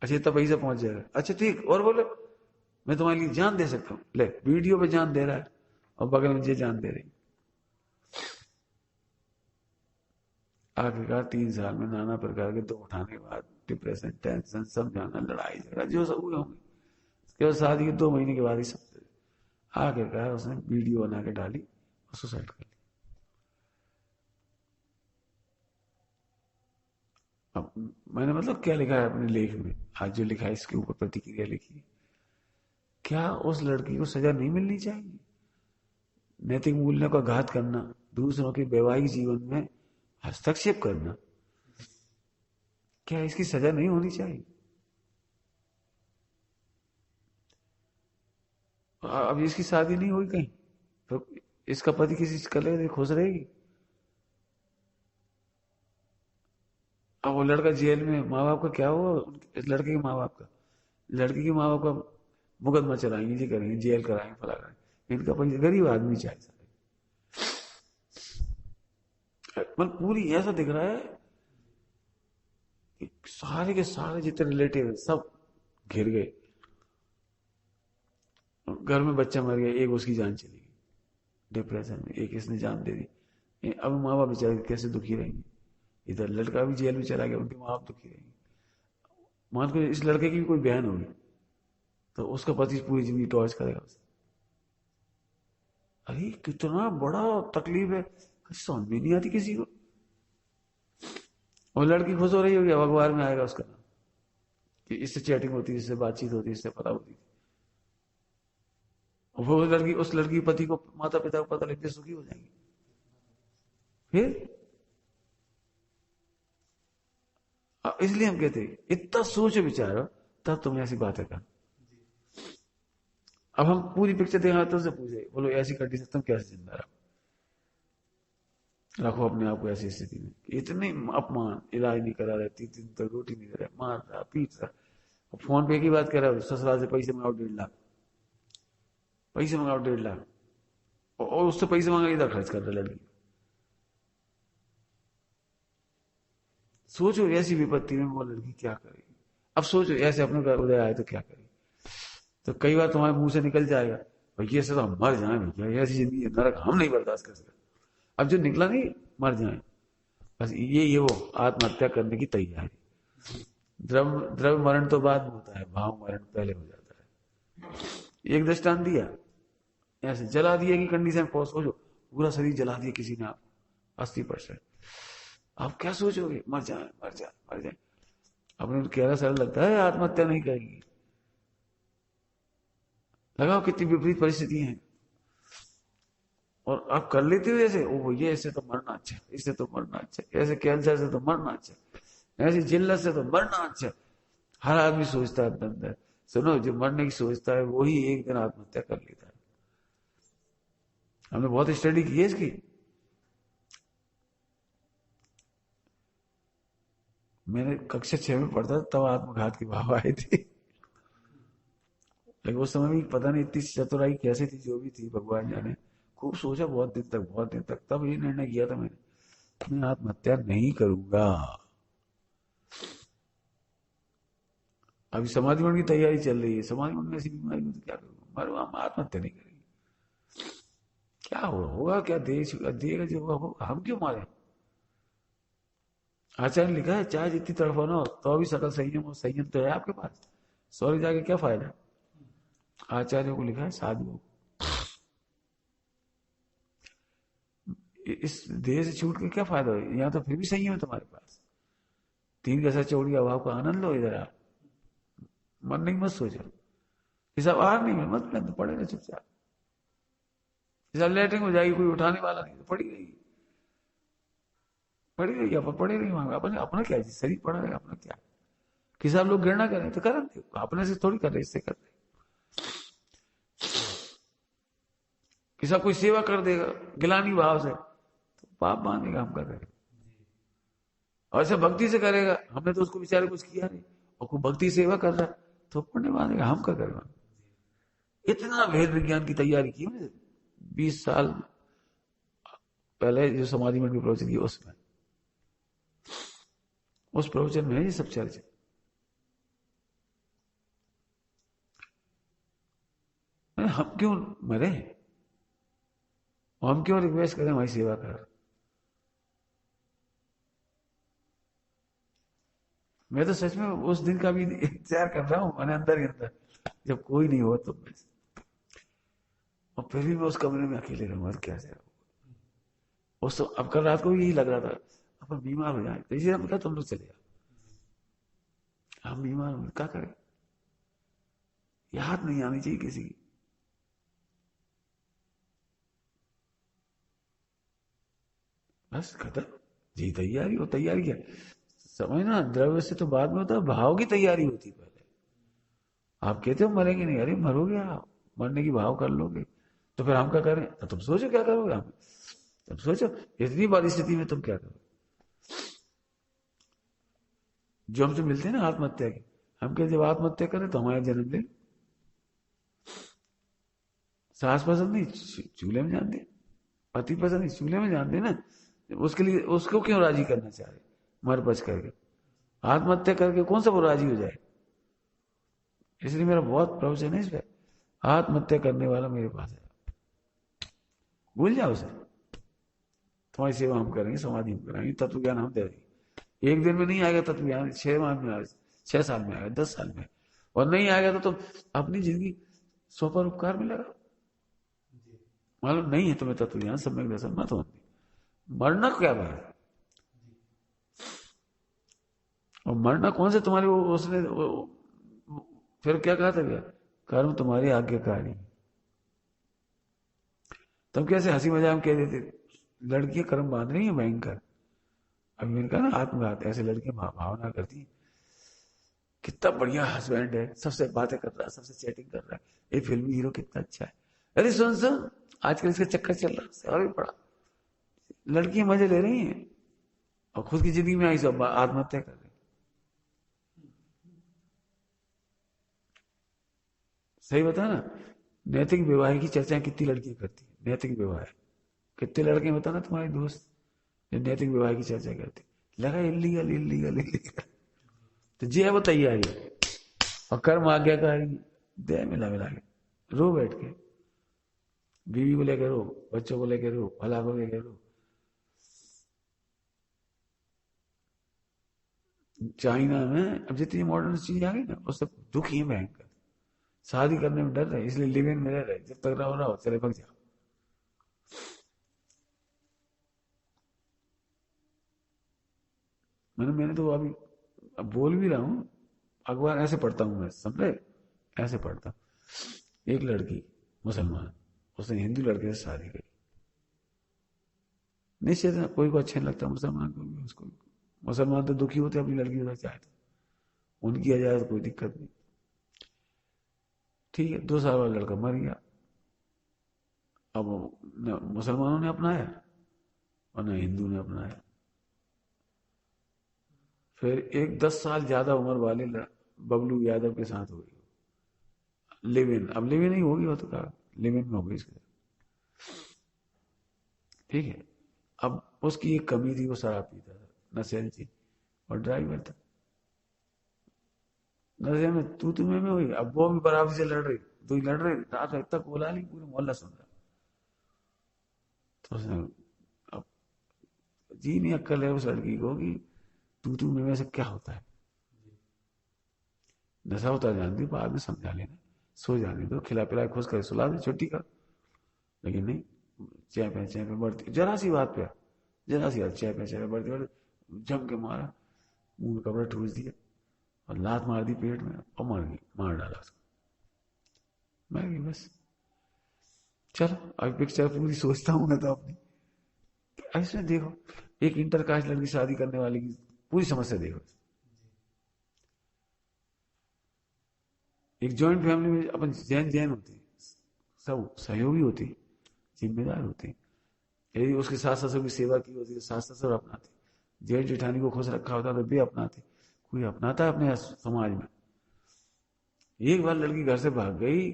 अच्छा इतना पैसा पहुंच जाएगा, अच्छा ठीक, और बोलो, मैं तुम्हारे लिए जान दे सकता हूँ, ले वीडियो पे जान दे रहा है, और बगल में ये जान दे रही। आखिरकार 3 साल में नाना प्रकार के दुख उठाने के बाद, डिप्रेशन, टेंशन, सब जाना, लड़ाई झगड़ा जो सब हुए होंगे, उसके बाद शादी के 2 महीने के बाद ही सब, आखिरकार उसने वीडियो बना के डाली और सुसाइड कर ली। अब मैंने मतलब क्या लिखा है अपने लेख में, आज जो लिखा है इसके ऊपर प्रतिक्रिया लिखी है, क्या उस लड़की को सजा नहीं मिलनी चाहिए? नैतिक मूल्यों का घात करना, दूसरों के वैवाहिक जीवन में हस्तक्षेप करना, क्या इसकी सजा नहीं होनी चाहिए? अब इसकी शादी नहीं हुई कहीं, तो इसका पति किसी कले खुश रहेगी? अब वो लड़का जेल में, माँ बाप का क्या हुआ, इस लड़के के माँ बाप का, लड़के के माँ बाप का मुकदमा चलाएंगे, ये करेंगे, जेल कराएंगे, फला कराएंगे, इनका पैसा, गरीब आदमी चाहिए, मतलब पूरी ऐसा दिख रहा है कि सारे के सारे जितने रिलेटिव है सब घिर गए, घर में बच्चा मर गया, एक उसकी जान चली गई डिप्रेशन में, एक इसने जान दे दी, अब माँ बाप बेचारे कैसे दुखी रहेंगे, इधर लड़का भी जेल में चला गया, उनके माँ बाप दुखी रहेंगे। मान को इस लड़के की भी कोई बहन होगी, तो उसका पति पूरी जिंदगी टॉर्च करेगा उसे, अरे कितना बड़ा तकलीफ है, समझ में नहीं आती किसी को। और लड़की खुश हो रही होगी, अब अखबार में आएगा उसका नाम इससे चैटिंग होती, इससे बातचीत होती, इससे पता होती। वो लड़की, उस लड़की पति को, माता पिता को पता लगते सुखी हो जाएंगे। फिर इसलिए हम कहते हैं इतना सोचो विचारो तब तुम ऐसी बातें कर। अब हम पूरी पिक्चर देखा तो से पूछे, बोलो ऐसी कंडीशन तुम कैसे जिंदा रखो अपने आप को ऐसी स्थिति में, इतने अपमान, इलाज नहीं करा रहे, 3 दिन तक रोटी नहीं दे रहे, मार रहा पीट रहा, फोन पे की बात कर रहा है, ससुराल से पैसे मंगाओ 1.5 लाख, पैसे मंगाओ 1.5 लाख, और उससे पैसे मंगा इधर खर्च कर रहे लड़की। सोचो ऐसी विपत्ति में वो लड़की क्या करेगी। अब सोचो ऐसे अपने घर उदय आए तो क्या करेगी। तो कई बार तुम्हारे मुंह से निकल जाएगा, भैया से तो हम मर जाए, भैया ऐसी जिंदगी नरक हम नहीं बर्दाश्त कर सकते। अब जो निकला नहीं, मर जाए, बस ये वो आत्महत्या करने की तैयारी। द्रव्य मरण तो बाद में होता है, भाव मरण पहले हो जाता है। एक दृष्टांत दिया, ऐसे जला दिया की कंडीशन पहुंच, सोचो पूरा शरीर जला दिया किसी ने, आप 80%, आप क्या सोचोगे, मर जाए मर जाए मर जाए। अपने कहना सरल लगता है, आत्महत्या नहीं करेंगे, लगाओ कितनी विपरीत परिस्थिति है, और आप कर लेते हो ऐसे, ओ ये ऐसे तो मरना अच्छा, इससे तो मरना अच्छा, ऐसे कैंसर से तो मरना अच्छा, ऐसी जिल्लत से तो मरना अच्छा। हर आदमी सोचता है अपने अंदर। सुनो, जो मरने की सोचता है वही एक दिन आत्महत्या कर लेता है। हमने बहुत स्टडी की है इसकी। मैंने कक्षा 6 में पढ़ता था, तब आत्मघात की भाव आए थे, लेकिन उस समय भी पता नहीं इतनी चतुराई कैसे थी, जो भी थी भगवान जाने। खूब सोचा बहुत दिन तक, तब ये निर्णय किया था मैंने, मैं आत्महत्या नहीं करूंगा। अभी समाधि मरण की तैयारी चल रही है, समाधि मरण में ऐसी बीमारी में तो क्या करूंगा, मरूंगा, आत्महत्या नहीं करेंगे। क्या होगा क्या, देगा जो होगा, हम क्यों मारे। आचार्य ने लिखा है, चाहे जितनी तड़फना हो तो भी सकल संयम हो, संयम तो है आपके पास, सॉरी जाके क्या फायदा। आचार्यों को लिखा है, साधुओं, इस देह से छूट के क्या फायदा है, यहां तो फिर भी संयम है तुम्हारे पास। 3 गसा चौड़ी अभाव का आनंद लो, इधर आप मरने की मत सोचो। हिसाब आर नहीं है, मत तो पड़े ना चुपचाप, हिसाब लेटरिंग हो जाएगी, कोई उठाने वाला नहीं, तो पड़ी रहेगी, पड़ी रहेगी, अपन पड़े रहेगी वहां, अपने अपना क्या है, शरीर पड़ा रहेगा, अपना क्या। किसी आप लोग घृणा करें तो करें, अपने से थोड़ी कर रहे, इससे कर रहे। किसी कोई सेवा कर देगा गिलानी भाव से, तो पाप मानेगा हम कर रहे हैं। और ऐसे भक्ति से करेगा, हमने तो उसको बेचारे कुछ किया नहीं, और कोई भक्ति सेवा कर रहा है तो पुण्य मानेगा, हम क्या करेगा। इतना वेद विज्ञान की तैयारी की मैंने 20 साल पहले, जो समाधि मंडल प्रवचन की, उसमें, उस प्रवचन में ये सब चर्चा। हम क्यों मरे, हम क्यों रिक्वेस्ट करें हमारी सेवा कर। मैं तो सच में उस दिन का भी इंतजार कर रहा हूं, मैंने अंदर ही अंदर, जब कोई नहीं हो तो मैं, और फिर भी मैं उस कमरे में अकेले रहूंगा, क्या से उस तो, अब कल रात को भी यही लग रहा था, अपन बीमार हो जाए, तो इसलिए हम क्या, तुम लोग चले जाओ, हम बीमार हो क्या करें, याद नहीं आनी चाहिए किसी की। बस खत्म, जी तैयारी हो, तैयारी क्या समझना, द्रव्य से तो बाद में होता है, भाव की तैयारी होती है पहले। आप कहते हो मरेंगे नहीं, अरे मरोगे आप, मरने की भाव कर लोगे, तो फिर हम क्या करें, तो तुम सोचो क्या करोगे, हम तुम सोचो इतनी बड़ी स्थिति में तुम क्या करोगे। जो हमसे मिलते हैं ना आत्महत्या की, हम कहते जब आत्महत्या करें तो हमारा जन्म ले, सास पसंद नहीं चूल्हे में जान दे, पति पसंद नहीं चूल्हे में जान दे ना, उसके लिए उसको क्यों राजी करना चाह रहे, मर बच करके, आत्महत्या करके कौन सा वो राजी हो जाए। इसलिए मेरा बहुत प्रवचन है इस पर, आत्महत्या करने वाला मेरे पास है, भूल जाओ उसे, तुम्हारी सेवा हम करेंगे, समाधि हम कराएंगे, तत्व ज्ञान हम दे देंगे। एक दिन में नहीं आएगा तत्व ज्ञान, 6 माह में आएगा, 6 साल में आएगा, 10 साल में, और नहीं आएगा तो तुम अपनी जिंदगी स्वपर उपकार में लगा। मालूम नहीं है तुम्हें तत्व ज्ञान, सम्यक दर्शन मत होती, मरना क्या बात है, और मरना कौन से तुम्हारे उसने फिर क्या कहा था क्या, कर्म तुम्हारी आज्ञाकारी। तब कैसे हंसी मजाक में कह देते, लड़कियां कर्म बांध रही है भयंकर। अभी मैंने कहा ना आत्मघात, ऐसे लड़कियां भावना करती हैं, कितना बढ़िया हस्बैंड है, सबसे बातें कर रहा है, सबसे चैटिंग कर रहा है, ये फिल्मी हीरो कितना अच्छा है। अरे सुन सुन, आजकल इसका चक्कर चल रहा है, सारा भी पड़ा, लड़कियां मजे ले रही हैं और खुद की जिंदगी में आई सब आत्महत्या कर रही। सही बता ना, नैतिक विवाह की चर्चाएं कितनी लड़कियां करती है, नैतिक विवाह, कितने लड़के बता ना तुम्हारे दोस्त जो नैतिक विवाह की चर्चा करते, लगा इलीगल इलीगल इलीगल। तो जी है वो तैयारी, और कर्म आज्ञाकारी, दे मिला मिला के रो बैठ के, बीवी को लेकर रो, बच्चों को लेकर रो, फला को लेकर रो। चाइना में अब जितनी मॉडर्न चीज आ गई ना, उससे दुख ही है भयंकर, शादी करने में डर रहे, इसलिए लिव इन में रह रहे, जब तक रहो रहो, चले भग जाओ। मैंने तो अभी, अब बोल भी रहा हूं, अखबार ऐसे पढ़ता हूं मैं, समझे, ऐसे पढ़ता हूं। एक लड़की मुसलमान, उसने हिंदू लड़के से शादी करी, निश्चित है कोई को अच्छा नहीं लगता मुसलमान को भी, उसको भी। मुसलमान तो दुखी होते अपनी लड़की उधर चाहे तो, उनकी आ जाए तो कोई दिक्कत नहीं। ठीक है, 2 साल वाला लड़का मर गया। अब न मुसलमानों ने अपनाया और न हिंदू ने अपनाया। फिर एक 10 साल ज्यादा उम्र वाले बबलू यादव के साथ हो गई लिव इन। अब लिव इन ही होगी, वो तो कहा लिव इन में हो गई इसके साथ। ठीक है, अब उसकी एक कमी थी, वो शराब पीता था, नशेल थी, और ड्राइवर था। नशे में तू तुम्हें में हुई, अब वो भी बराबरी से लड़ रही, तो लड़ रहे, रात तक बोला नहीं, पूरे मोहल्ला सुन रहा। तो उसने, अब जी नहीं अक्कल है उस लड़की को कि तू में से क्या होता है, नशा होता है जानती, बाद में समझा लेना, सो जाने दो, खिला पिला खुश कर सुला दे, छुट्टी कर। लेकिन नहीं, चैपे बढ़ती, जरा सी बात पे, जरा सी बात चैपे बढ़ती बढ़ती, जम के मारा, मुंह में कपड़ा ठूस दिया और लात मार दी पेट में, और मर गई, मार डाला उसको, मर गई बस। चलो अभी पिक्चर पूरी सोचता हूं मैं तो अपनी, ऐसे देखो, एक इंटर कास्ट लड़की शादी करने वाले की पूरी समस्या देखो। एक जॉइंट फैमिली में अपन जैन जैन होते हैं, सब सहयोगी होते हैं, जिम्मेदार होते हैं। यदि उसके सास ससुर की सेवा की होती है, सास ससुर अपनाते, जेठ जेठानी को खुश रखा होता तो भी अपनाते। कोई अपनाता है अपने समाज में? एक बार लड़की घर से भाग गई,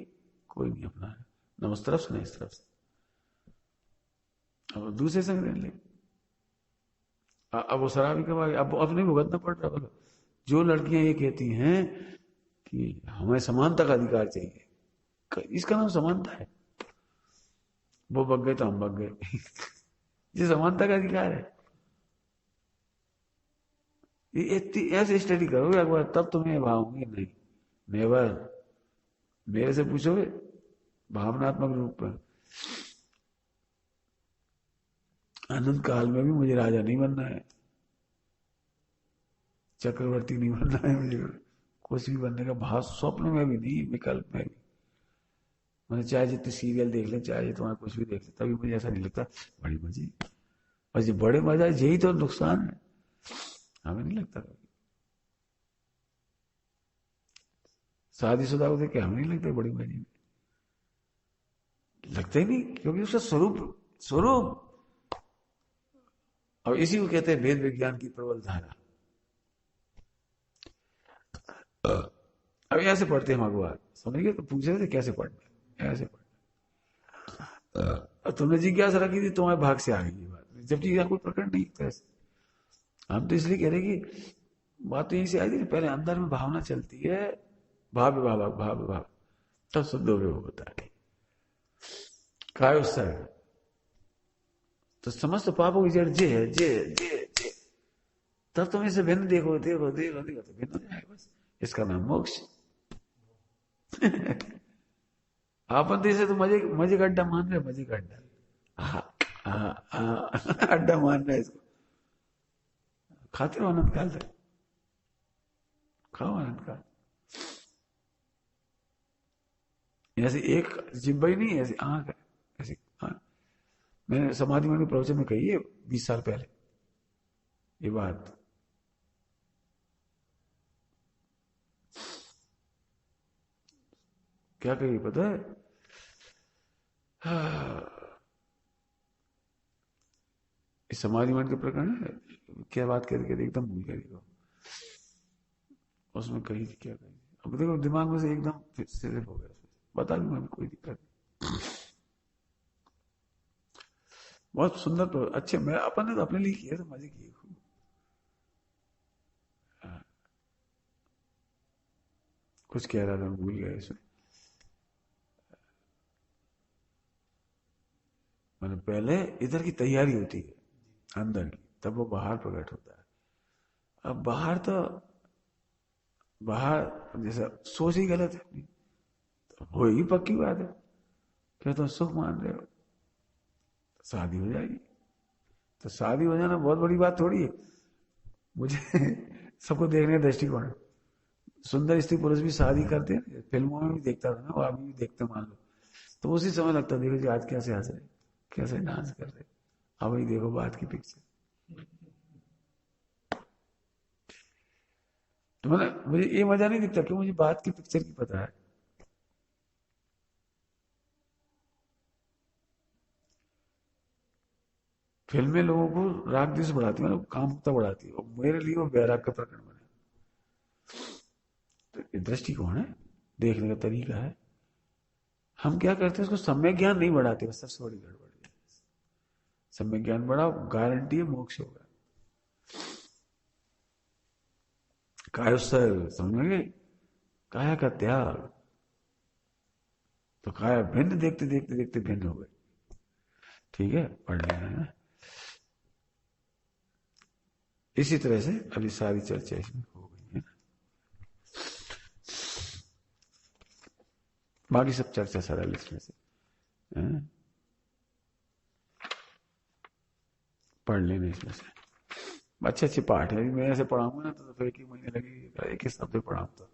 कोई नहीं अपना है, न उस तरफ से न इस तरफ से। अब दूसरे संग रहने लगे, अब वो शराबी कब आ गया, अब अपने भुगतना पड़ रहा। बोलो, जो लड़कियां ये कहती हैं कि हमें समानता का अधिकार चाहिए, इसका नाम समानता है? वो बग गए तो हम बग गए। ये समानता का अधिकार है? ये ऐसे स्टडी करोगे एक बार, तब तुम्हें भावोगे नहीं, नेवर। मेरे से पूछोगे भावनात्मक रूप पर, अनंत काल में भी मुझे राजा नहीं बनना है, चक्रवर्ती नहीं बनना है मुझे, कुछ भी बनने का भाव स्वप्न में भी नहीं, विकल्प में भी। मैंने चाहे जितने सीरियल देख ले, चाहे तुम्हारा कुछ भी देख ले, तभी मुझे ऐसा नहीं लगता बड़ी मजे, बस ये बड़े मजा, यही तो नुकसान है, हमें नहीं लगता। शादीशुदा को देख के हमें नहीं लगता बड़ी मजे, लगता ही नहीं, क्योंकि उसका स्वरूप स्वरूप। और इसी को कहते हैं वेद विज्ञान की प्रबल धारा। अब ऐसे पढ़ते हैं अखबार, समझ गए? तो पूछ रहे थे कैसे पढ़ना, ऐसे पढ़ना। तुमने जिज्ञासा रखी थी, तुम्हारे भाग से आ गई ये बात, जबकि यहाँ कोई प्रकरण नहीं था ऐसे। हम तो इसलिए कह रहे कि बात तो यहीं से आई थी, पहले अंदर में भावना चलती है, भाव भाव भाव भाव, तब शुद्ध हो होता है, काय उत्सव। तो समस्त पापों की जड़ जे है, जे। तब तुम इसे भिन्न देखो देखो देखो देखो, तो भिन्न हो जाएगा बस, इसका नाम मोक्ष। आपन तो इसे तो मजे मजे का अड्डा मान रहे, मजे का अड्डा, अड्डा मान रहे इसको। खाते रहो अनंत काल तक, खाओ अनंत काल। ऐसे एक जिब्बा ही नहीं है, ऐसी आंख है, ऐसी आंख। मैंने समाधि में प्रवचन में कही है 20 साल पहले ये बात। क्या कही पता है? इस समाधि मंड के प्रकरण है, क्या बात करके एकदम भूल गया देखो। उसमें कही थी, क्या कही थी अब देखो दिमाग में से एकदम सिर्फ हो गया। बता दूंगा मैं, कोई दिक्कत नहीं। बहुत सुंदर अच्छे, मैं अपन ने तो अपने लिए किया, तो मजे किए खूब। कुछ कह रहा था, भूल गया इसमें। मैंने पहले इधर की तैयारी होती है अंदर की, तब वो बाहर प्रकट होता है। अब बाहर तो बाहर जैसा सोच ही गलत है अपनी, तो वो ही पक्की बात है। क्या तुम सुख मान रहे हो, शादी हो जाएगी। तो शादी हो जाना बहुत बड़ी बात थोड़ी है। मुझे सबको देखने का दृष्टिकोण है। सुंदर स्त्री पुरुष भी शादी करते हैं, फिल्मों में भी देखता था ना, वो अभी भी देखते मान लो। तो उसी समय लगता देखो जी आज कैसे हंस रहे, कैसे डांस कर रहे। अब वही देखो बात की पिक्चर। तो मैंने, मुझे ये मजा नहीं दिखता क्यों, मुझे बात की पिक्चर की पता है। फिल्में लोगों को राग द्वेष बढ़ाती है, कामुकता बढ़ाती है, और मेरे लिए वो वैराग का प्रकरण बने। तो ये दृष्टिकोण है, देखने का तरीका है। हम क्या करते हैं, उसको सम्यक ज्ञान नहीं बढ़ाते, बस सबसे बड़ी गड़बड़ी है। सम्यक ज्ञान बढ़ाओ, गारंटी है मोक्ष होगा। कायोत्सर्ग समझेंगे, काया का त्याग। तो काया भिन्न देखते देखते देखते भिन्न हो गए। ठीक है, पढ़ लेना है। इसी तरह से अभी सारी चर्चा इसमें हो गई है। बाकी सब चर्चा सरल इसमें से है? पढ़ लेना इसमें से। अच्छे अच्छे पाठ है, मैं ऐसे पढ़ाऊंगा ना तो फिर एक ही महीने लगेगी, एक ही शब्द पढ़ाऊंगा।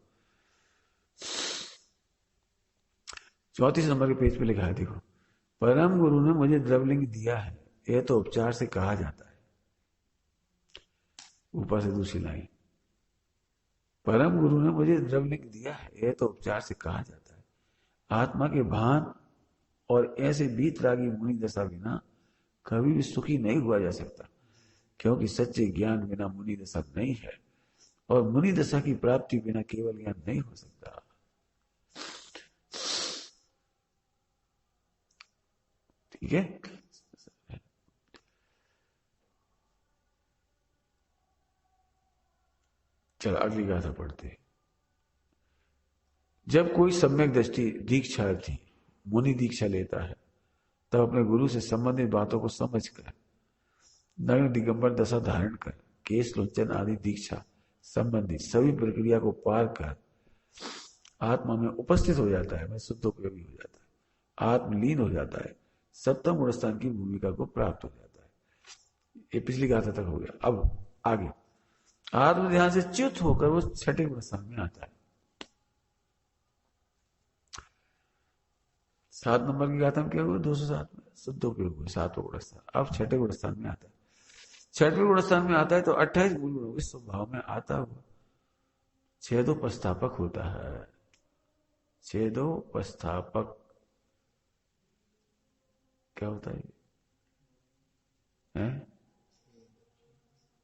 34 नंबर के पेज पे लिखा है देखो, परम गुरु ने मुझे द्रवलिंग दिया है, यह तो उपचार से कहा जाता है। ऊपर से दूसरी लाइन, परम गुरु ने मुझे द्रवलिंग दिया है, यह तो उपचार से कहा जाता है। आत्मा के भान और ऐसे बीतरागी मुनि दशा बिना कभी भी सुखी नहीं हुआ जा सकता, क्योंकि सच्चे ज्ञान बिना मुनि दशा नहीं है, और मुनि दशा की प्राप्ति बिना केवल ज्ञान नहीं हो सकता। ठीक है, चलो अगली गाथा पढ़ते हैं। जब कोई सम्यक दृष्टि दीक्षार्थी मुनि दीक्षा लेता है, तब अपने गुरु से संबंधित बातों को समझकर, नग्न दिगंबर दशा धारण कर, केश लोचन आदि दीक्षा संबंधित सभी प्रक्रिया को पार कर आत्मा में उपस्थित हो जाता है, मैं शुद्धोपयोगी हो जाता है, आत्मलीन हो जाता है, सप्तम गुण स्थान की भूमिका को प्राप्त हो जाता है। ये पिछली गाथा तक हो गया। अब आगे आत्म ध्यान से च्युत होकर वो छठे गुण स्थान में आता है। 7 नंबर की गाथा में क्या हुआ, 207 में शुद्धोपयोग हुआ, 7वां गुण स्थान। अब छठे गुण स्थान में आता है। छठवें गुण स्थान में आता है तो 28 मूल गुणों के स्वभाव में आता हुआ छेदोपस्थापक होता है। छेदोपस्थापक क्या होता है?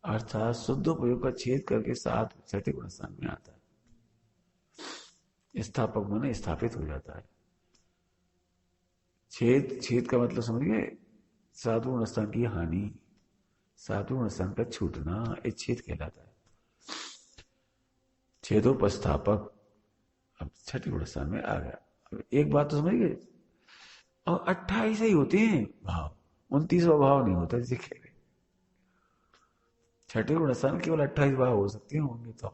अर्थात शुद्धोपयोग का छेद करके सात छठे गुण स्थान में आता है। स्थापक माने स्थापित हो जाता है। छेद, छेद का मतलब समझ गए, सातवें गुण स्थान की हानि, सातवें गुण स्थान का छूटना, ये छेद कहलाता है। छेदोपस्थापक अब छठे गुण स्थान में आ गया। अब एक बात तो समझ गए, और 28 ही होते हैं भाव, 29वां भाव नहीं होता जिसे कह रहे। छठे गुण स्थान केवल 28 भाव हो सकते हैं, होंगे तो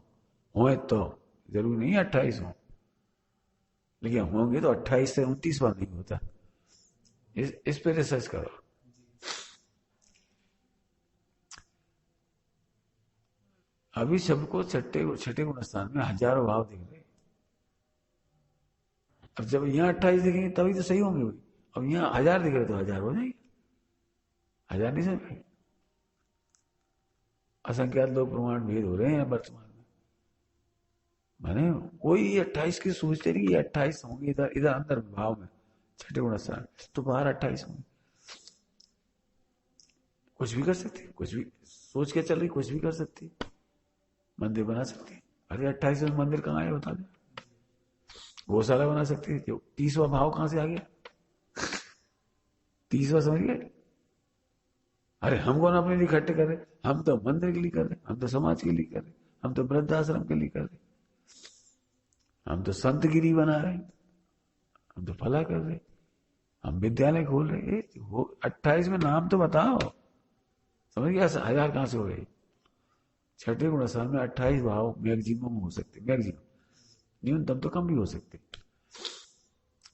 होए तो, जरूरी नहीं 28 हो, लेकिन होंगे तो 28 से 29वां नहीं होता। इस पे रिसर्च करो। अभी सबको छठे छठे गुण स्थान में हजारों भाव दिख रहे, अब जब यहाँ 28 दिखेंगे तभी तो सही होंगे भाई। अब यहाँ 1000 दिख रहे तो 1000 हो जाएंगे, 1000 नहीं समझ। असंख्यात लोग प्रमाण भेद हो रहे हैं वर्तमान में। मैंने कोई 28 की सोचते नहीं, 28 होंगे इधर इधर अंदर भाव में छठे गुण स्थान, तो बाहर 28 होंगे। कुछ भी कर सकते, कुछ भी सोच के चल रही, कुछ भी कर सकती, मंदिर बना सकती। अरे 28 में मंदिर कहाँ है बता दे। गौशाला बना सकती है। 30वां भाव कहां से आ गया? 30वां समझ गए? अरे हम कौन अपने लिए इकट्ठे कर रहे, हम तो मंदिर के लिए कर रहे, हम तो समाज के लिए कर रहे, हम तो वृद्धाश्रम के लिए कर रहे, हम तो संतगिरी बना रहे, हम तो फला कर रहे, हम विद्यालय खोल रहे। 28 में नाम तो बताओ, समझ गया? 1000 कहां से हो गए? छठे गुण स्थान में 28 भाव मैक्सिमम हो सकते, मैक्सिमम, न्यूनतम तो कम भी हो सकते।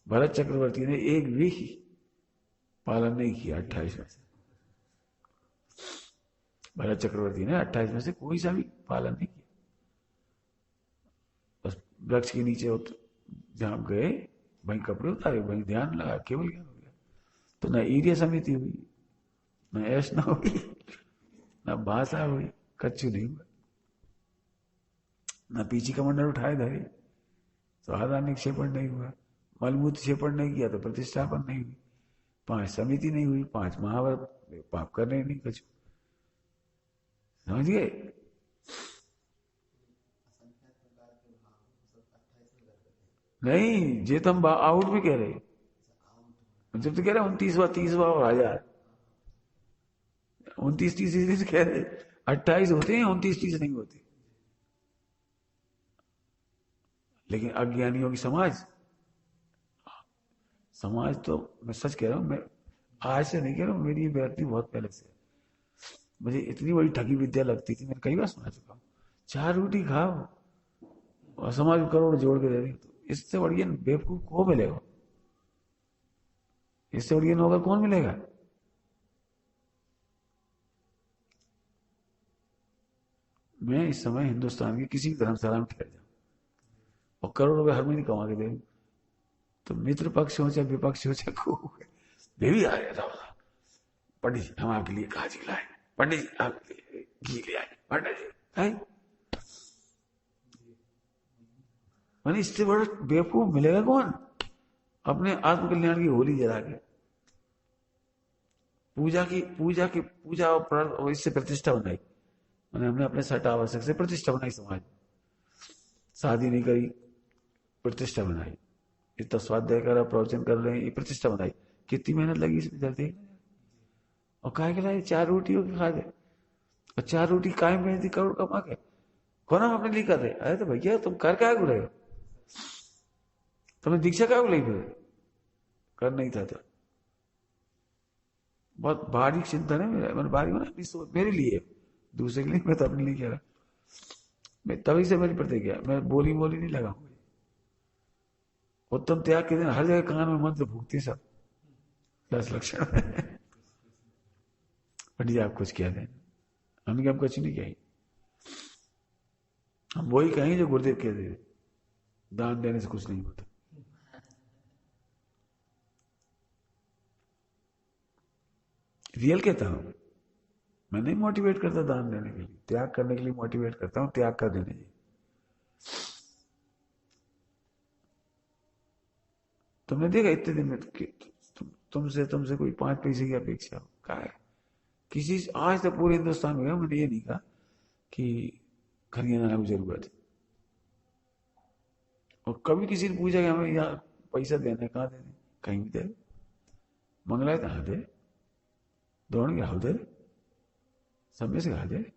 भरत चक्रवर्ती ने एक भी पालन नहीं किया 28 में से। भरत चक्रवर्ती ने 28 में से कोई सा भी पालन नहीं किया। बस वृक्ष के नीचे जहां गए वहीं कपड़े उतारे, वहीं ध्यान लगा, केवल ज्ञान हो गया। तो न ईर्य समिति हुई, न ऐश न हुई, न भाषा हुई, कच्चू नहीं हुआ, न पीछे कमंडल उठाए धरे तो आधा निक्षेपण नहीं हुआ, मलमूत्र क्षेपण नहीं किया तो प्रतिष्ठापन नहीं हुई, 5 समिति नहीं हुई, 5 महाव्रत पाप करने नहीं कछु। समझ गए? नहीं, जे तो हम आउट में कह रहे, जब तो कह रहे 29वां और 1000, 29-30 कह रहे, 28 होते हैं, 29-30 नहीं होते। लेकिन अज्ञानियों की समाज तो मैं सच कह रहा हूं, मैं आज से नहीं कह रहा हूं, मेरी व्यक्ति बहुत पहले से। मुझे इतनी बड़ी ठगी विद्या लगती थी, मैंने कई बार सुना चुका हूं। 4 रोटी खाओ और समाज को करोड़ जोड़ के दे रही, तो इससे बढ़िया बेवकूफ को मिलेगा? इससे बढ़िया नौकर कौन मिलेगा? मैं इस समय हिंदुस्तान की किसी भी धर्मशाला में ठहर जाऊं और करोड़ रुपए हर महीने कमा के दे, तो मित्र पक्ष हो चाहे विपक्ष हो चाहे को बेबी आ गया था, पंडित जी हम आपके लिए काजी लाए, पंडित जी आपके लिए घी ले आए, पंडित जी मैंने इससे बड़ा बेवकूफ मिलेगा कौन? अपने आत्मकल्याण की होली जला के पूजा और इससे प्रतिष्ठा बनाई। मैंने हमने अपने सट आवश्यक से प्रतिष्ठा बनाई, समाज शादी नहीं करी, प्रतिष्ठा बनाई, इतना स्वाध्याय करा, प्रवचन कर रहे हैं, ये प्रतिष्ठा बनाई। कितनी मेहनत लगी इसमें जल्दी। और काहे के लाए 4 रोटियों के खा गए, और 4 रोटी कायम मेहनती करोड़ कमा के कौन हम अपने लिए कर रहे? अरे तो भैया तुम कर क्या रहे हो? तुमने दीक्षा क्या ली? फिर कर नहीं था तो बहुत भारी चिंतन है मेरा, मैंने भारी बना मेरे लिए, दूसरे के लिए मैं तो अपने लिए कह रहा। मैं तभी से मेरी प्रतिज्ञा, मैं बोली नहीं लगाऊंगा। उत्तम त्याग के दिन हर जगह कान में मंत्र भूखते सब 10 लक्षण पंडित जी आप कुछ कह दें, हमने हम कुछ नहीं कही, हम वही कहेंगे जो गुरुदेव कह दे, दान देने से कुछ नहीं होता। रियल कहता हूं, मैं नहीं मोटिवेट करता दान देने के लिए, त्याग करने के लिए मोटिवेट करता हूं, त्याग कर देने के। तुमने देखा इतने दिन में तुमसे कोई 5 पैसे की अपेक्षा हो? क्या है किसी आज तक पूरे हिंदुस्तान में मैंने ये नहीं कहा कि खरीदना जाना की जरूरत है। और कभी किसी ने पूछा कि हमें यहाँ पैसा देना, कहाँ देने, कहीं भी दे, मंगलाए कहाँ दे, दौड़ के हाउ दे, सब में से कहा दे।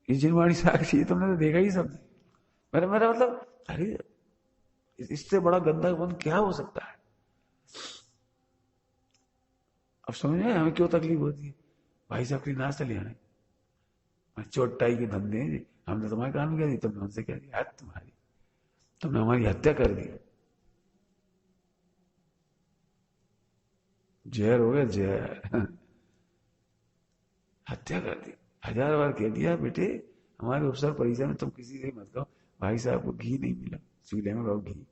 इस जिनवाणी साक्षी तुमने तो देखा ही सब। मेरा मतलब अरे इससे बड़ा गंदा बंद क्या हो सकता है? अब समझ में हमें क्यों तकलीफ होती है? भाई साहब की नाश्ता ले आने, चोटाई के धंधे हैं जी, हमने तुम्हारे कान में कह दी, तुमने हमसे कह दिया तुम्हारी, तुमने हमारी हत्या कर दी, जहर हो गया जहर हत्या कर दी। 1000 बार कह दिया बेटे हमारे उपसर परिचय में तुम किसी से मत कहो भाई साहब को घी नहीं मिला, चूल्हे में रहो घी,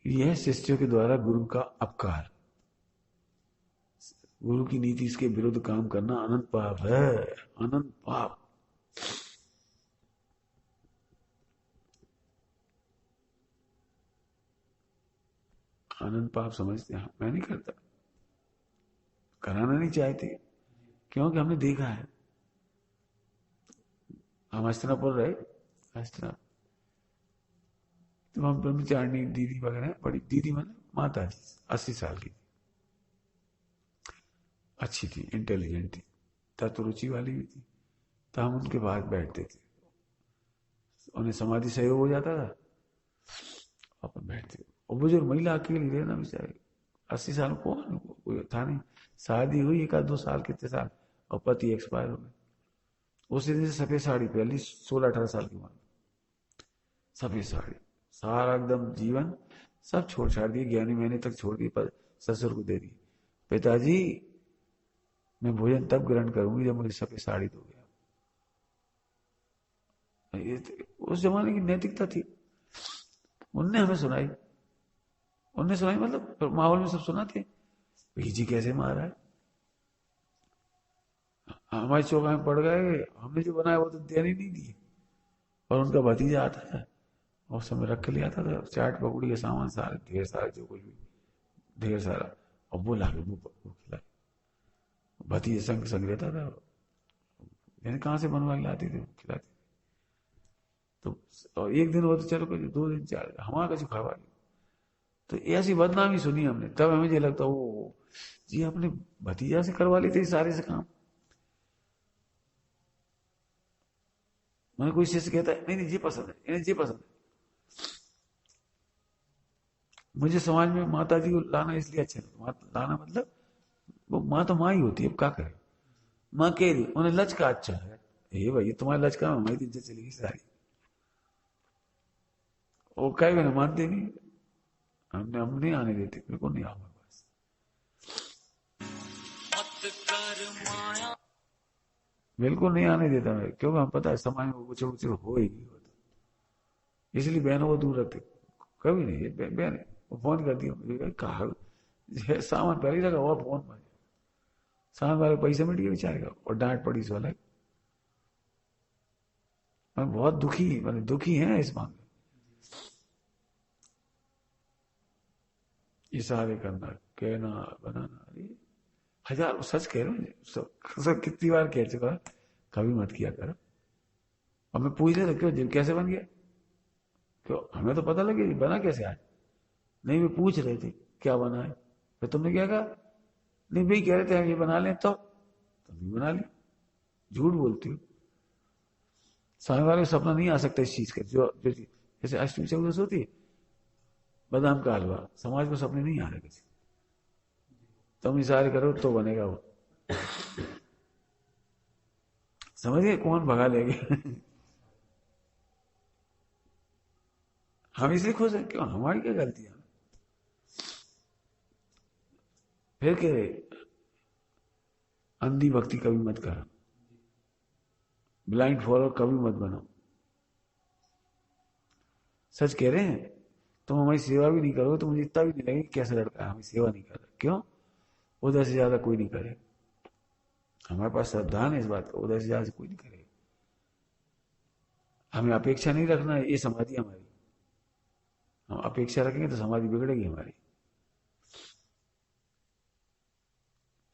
यह शिष्यों के द्वारा गुरु का अपकार, गुरु की नीति इसके विरुद्ध काम करना अनंत पाप है, अनंत पाप। अनंत पाप समझते हैं, मैं नहीं करता, कराना नहीं चाहते, क्योंकि हमने देखा है। हम हस्तिनापुर रहे, हस्तिनापुर तो हम ब्रह्मचारिणी दीदी वगैरह, बड़ी दीदी मतलब माता जी, 80 साल की, अच्छी थी, इंटेलिजेंट थी, तत्वरुचि वाली भी थी। तो हम उनके पास बैठते थे, उन्हें समाधि सहयोग हो जाता था, अपन बैठते। और बुजुर्ग महिला अकेली रहना बेचारे, 80 साल कौन कोई था नहीं, शादी हुई 1-2 साल, कितने साल, और पति एक्सपायर हो गए। उसी दिन से सफेद साड़ी पहन ली, 16-18 साल की उम्र, सफेद साड़ी, सारा एकदम जीवन सब छोड़ छाड़ दिए, 11 महीने तक छोड़ दिए, पर ससुर को दे दी, पिताजी मैं भोजन तब ग्रहण करूंगी जब मुझे सफेद साड़ी दोगे। उस जमाने की नैतिकता थी, उनने हमें सुनाई, उनने सुनाई मतलब माहौल में सब सुनाते, जी कैसे मारा है, हमारे चौका में पड़ गए, हमने जो बनाया वो तो देने नहीं दिए। और उनका भतीजा आता था, और समय रख के ले आता था चाट पकौड़ी के सामान सारे, ढेर सारे, जो कुछ भी ढेर सारा, और वो लाके वो खिलाए। भतीजे संग संग रहता था, यानी कहाँ से बनवा के लाते थे, खिलाते। तो और एक दिन वो तो चलो, 2 दिन 4 हमारा कछु खावा नहीं। तो ऐसी बदनामी सुनी हमने, तब हमें ये लगता वो जी अपने भतीजा से करवा लेते सारे से काम। मैंने कोई शिष्य कहता है नहीं नहीं ये पसंद है, इन्हें ये पसंद है। मुझे समाज में माता जी को लाना इसलिए अच्छा नहीं, लाना मतलब वो माँ तो माँ ही होती है, अब क्या करे, माँ कह रही उन्हें लचका अच्छा है, ये भाई तुम्हारे लचका में हमारी इज्जत चलेगी सारी। वो कहे भी ना, मानते नहीं, हम नहीं आने देते, बिल्कुल नहीं आऊंगा बस। बिल्कुल नहीं आने देता मैं, क्योंकि हम पता है समाज में कुछ उचड़ होएगी, इसलिए बहनों को दूर रखते। कभी नहीं, बहन फोन कर दिया, कहा सामान पहले ही लगा और फोन में, सामान वाले पैसे मिट गए बेचारे का, और डांट पड़ी इस वाला। मैं बहुत दुखी, मतलब दुखी है इस मामले, इशारे करना, कहना, बनाना, अरे हजार सच कह रहे हो, सब कितनी बार कह चुका, कभी मत किया करो। और मैं पूछ रहा था क्यों कैसे बन गया, क्यों हमें तो पता लगे बना कैसे आज, नहीं वे पूछ रहे थे क्या बना है, फिर तुमने क्या कहा, नहीं भाई कह रहे थे हम ये बना लें, तो तुम बना ली, झूठ बोलती हो। सामने वाले को सपना नहीं आ सकता इस चीज का, जो जैसे अष्टमी चौदस होती है, बादाम का हलवा, समाज को सपने नहीं आ रहे किसी, तुम इशारे करो तो बनेगा वो, समझ गए कौन भगा लेंगे। हम इसलिए खुश हैं, क्यों हमारी क्या गलती है। फिर कह रहे अंधी भक्ति कभी मत करो, ब्लाइंड फॉलोअर कभी मत बनो। सच कह रहे हैं, तुम हमारी सेवा भी नहीं करोगे तो मुझे इतना भी नहीं लगेगा कैसा लड़का है हमें सेवा नहीं कर रहा, क्यों, उधर से ज्यादा कोई नहीं करे, हमारे पास सावधान है इस बात का, उधर से ज्यादा कोई नहीं करेगा। हमें अपेक्षा नहीं रखना है, ये समाधि हमारी, हम अपेक्षा रखेंगे तो समाधि बिगड़ेगी हमारी।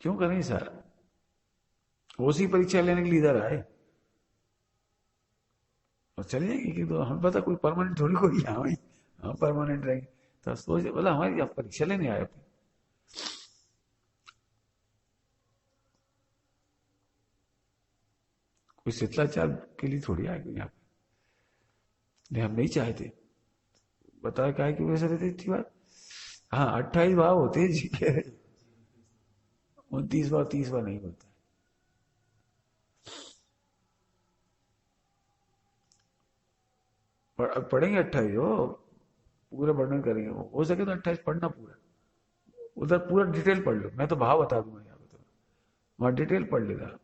क्यों करें सर, उसी परीक्षा लेने के लिए इधर आए, और चले जाएंगे कि तो हम पता कोई परमानेंट थोड़ी कोई यहाँ, हम परमानेंट रहेंगे। तो सोच बोला हमारी आप परीक्षा लेने आए अपने, कोई शिष्टाचार के लिए थोड़ी आए यहाँ पे, हम नहीं चाहते, बताया क्या है कि वैसे रहते थी बात। हाँ 28 भाव होते हैं जी के, 29 भाव 30 भाव नहीं होता। पढ़ेंगे 28 हो, पूरा वर्णन करेंगे, हो सके तो 28 पढ़ना पूरा, उधर पूरा डिटेल पढ़ लो, मैं तो भाव बता दूंगा यहाँ पे, तो वहां डिटेल पढ़ लेगा।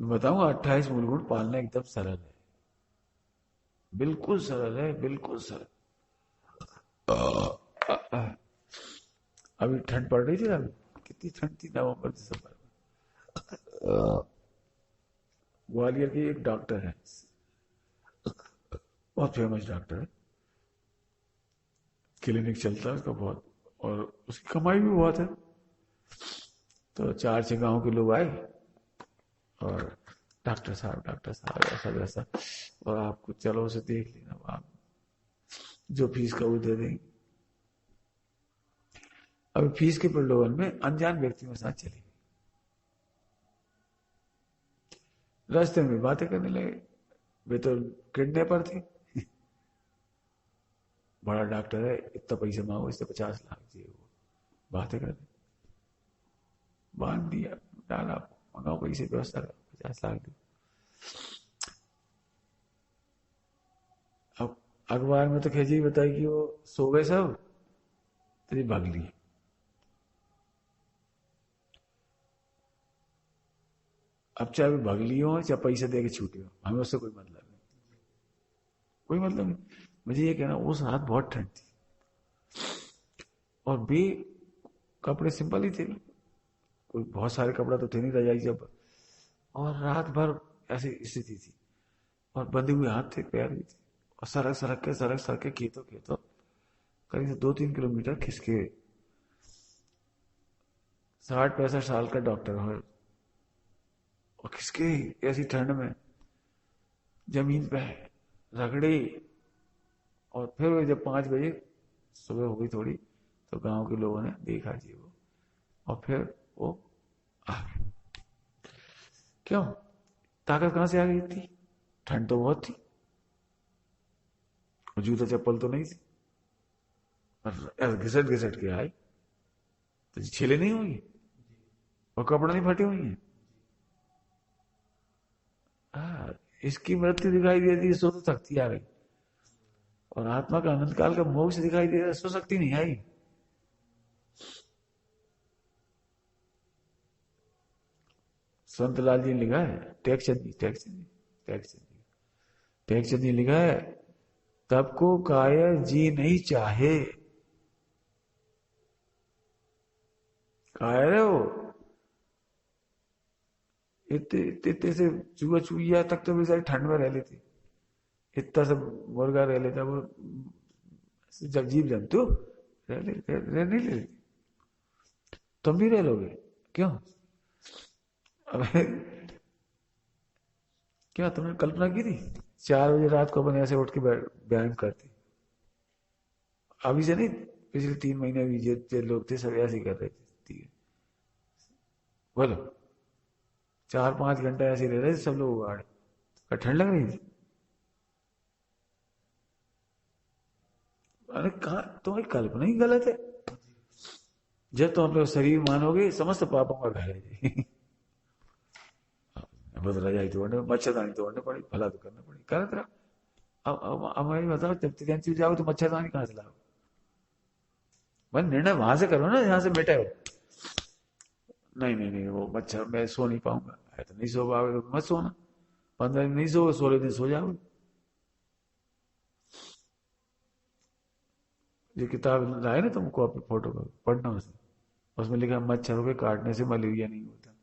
मैं बताऊंगा 28 मूल गुण पालना एकदम सरल है, बिल्कुल सरल है, बिल्कुल सरल। अभी ठंड पड़ रही थी ना, कितनी ठंड थी नवंबर दिसंबर में। ग्वालियर की एक डॉक्टर है, बहुत फेमस डॉक्टर है, क्लिनिक चलता है उसका बहुत, और उसकी कमाई भी बहुत है। तो 4-6 गांव के लोग आए और डॉक्टर साहब ऐसा वैसा, और आपको चलो उसे देख लेना, आप जो फीस का वो दे देंगे। अब फीस के प्रलोभन में अनजान व्यक्तियों के साथ चले, रास्ते में बातें करने लगे। वे तो किडनैपर थे। बड़ा डॉक्टर है, इतना पैसे मांगो, इससे 50 लाख चाहिए, वो बातें कर, बांध दिया, डाला, मंगाओ पैसे, व्यवस्था करो, 50 लाख दी। अब अखबार में तो खैजी बताई कि वो सो गए सब, तेरी भाग ली। अब चाहे वो भाग लिए हो चाहे पैसे दे के छूटे हो, हमें उससे कोई मतलब नहीं, कोई मतलब नहीं। मुझे ये कहना, उस रात बहुत ठंड थी और भी कपड़े सिंपल ही थे, कोई बहुत सारे कपड़ा तो थे नहीं रजाई जब, और रात भर ऐसी स्थिति थी, और बंधे हुए हाथ थे, पैर भी थे, और सड़क सड़क के खेतों खेतों करीब 2-3 किलोमीटर खिसके। 60-65 साल का डॉक्टर है, और खिसके ऐसी ठंड में जमीन पे रगड़े। और फिर जब 5 बजे सुबह हो गई थोड़ी, तो गांव के लोगों ने देखा जी वो, और फिर वो आ गए। क्यों? ताकत कहां से आ गई थी? ठंड तो बहुत थी, और जूता चप्पल तो नहीं थी, और घिसट घिसट के आए तो छीले नहीं हुई, और कपड़ा नहीं फटे हुई है। इसकी मृत्यु दिखाई दे दी, सो तो शक्ति आ गई, और आत्मा का अनंत काल का मोक्ष दिखाई दे रहा, सो शक्ति नहीं आई। संत लाल जी ने लिखा है, टैक्स चंद जी लिखा है, तब को कायर जी नहीं चाहे, कायर है वो, इतने इतने से चूहा चूहिया तक तो बेचारी ठंड में रह लेती, इतना सब मुर्गा रह लेता वो, जब जीव जंतु रह नहीं लेती, तुम भी रह लोगे क्यों? अबे क्या तुमने कल्पना की थी 4 बजे रात को अपन ऐसे उठ के व्यायाम करते? अभी से नहीं, पिछले 3 महीने भी जो लोग थे सब ऐसे ही कर रहे थे, बोलो 4-5 घंटा ऐसे रह रहे थे सब लोग उगाड़े, ठंड लग रही थी। अरे कहा, तुम्हारी कल्पना ही गलत है। जब तुम अपने शरीर मानोगे, समस्त पापों का घर है जी। बस रजाई तोड़ने, मच्छरदानी तोड़ने पड़ी, भला तो करना पड़ी, करत रहा। अब मैं बताओ, जब तक जाओ तो मच्छरदानी कहां से लाओ? बस निर्णय वहां से करो ना जहां से मिटे हो। नहीं नहीं नहीं, वो मच्छर, मैं सो नहीं पाऊंगा, है तो नहीं सो पाओगे तो मत सोना, 15 दिन नहीं सो, 16 दिन सो जाओगे। ये किताब लाए ना तुम, कॉपी फोटो का पढ़ना, उसमें उसमें लिखा है, मच्छरों के काटने से मलेरिया नहीं होता,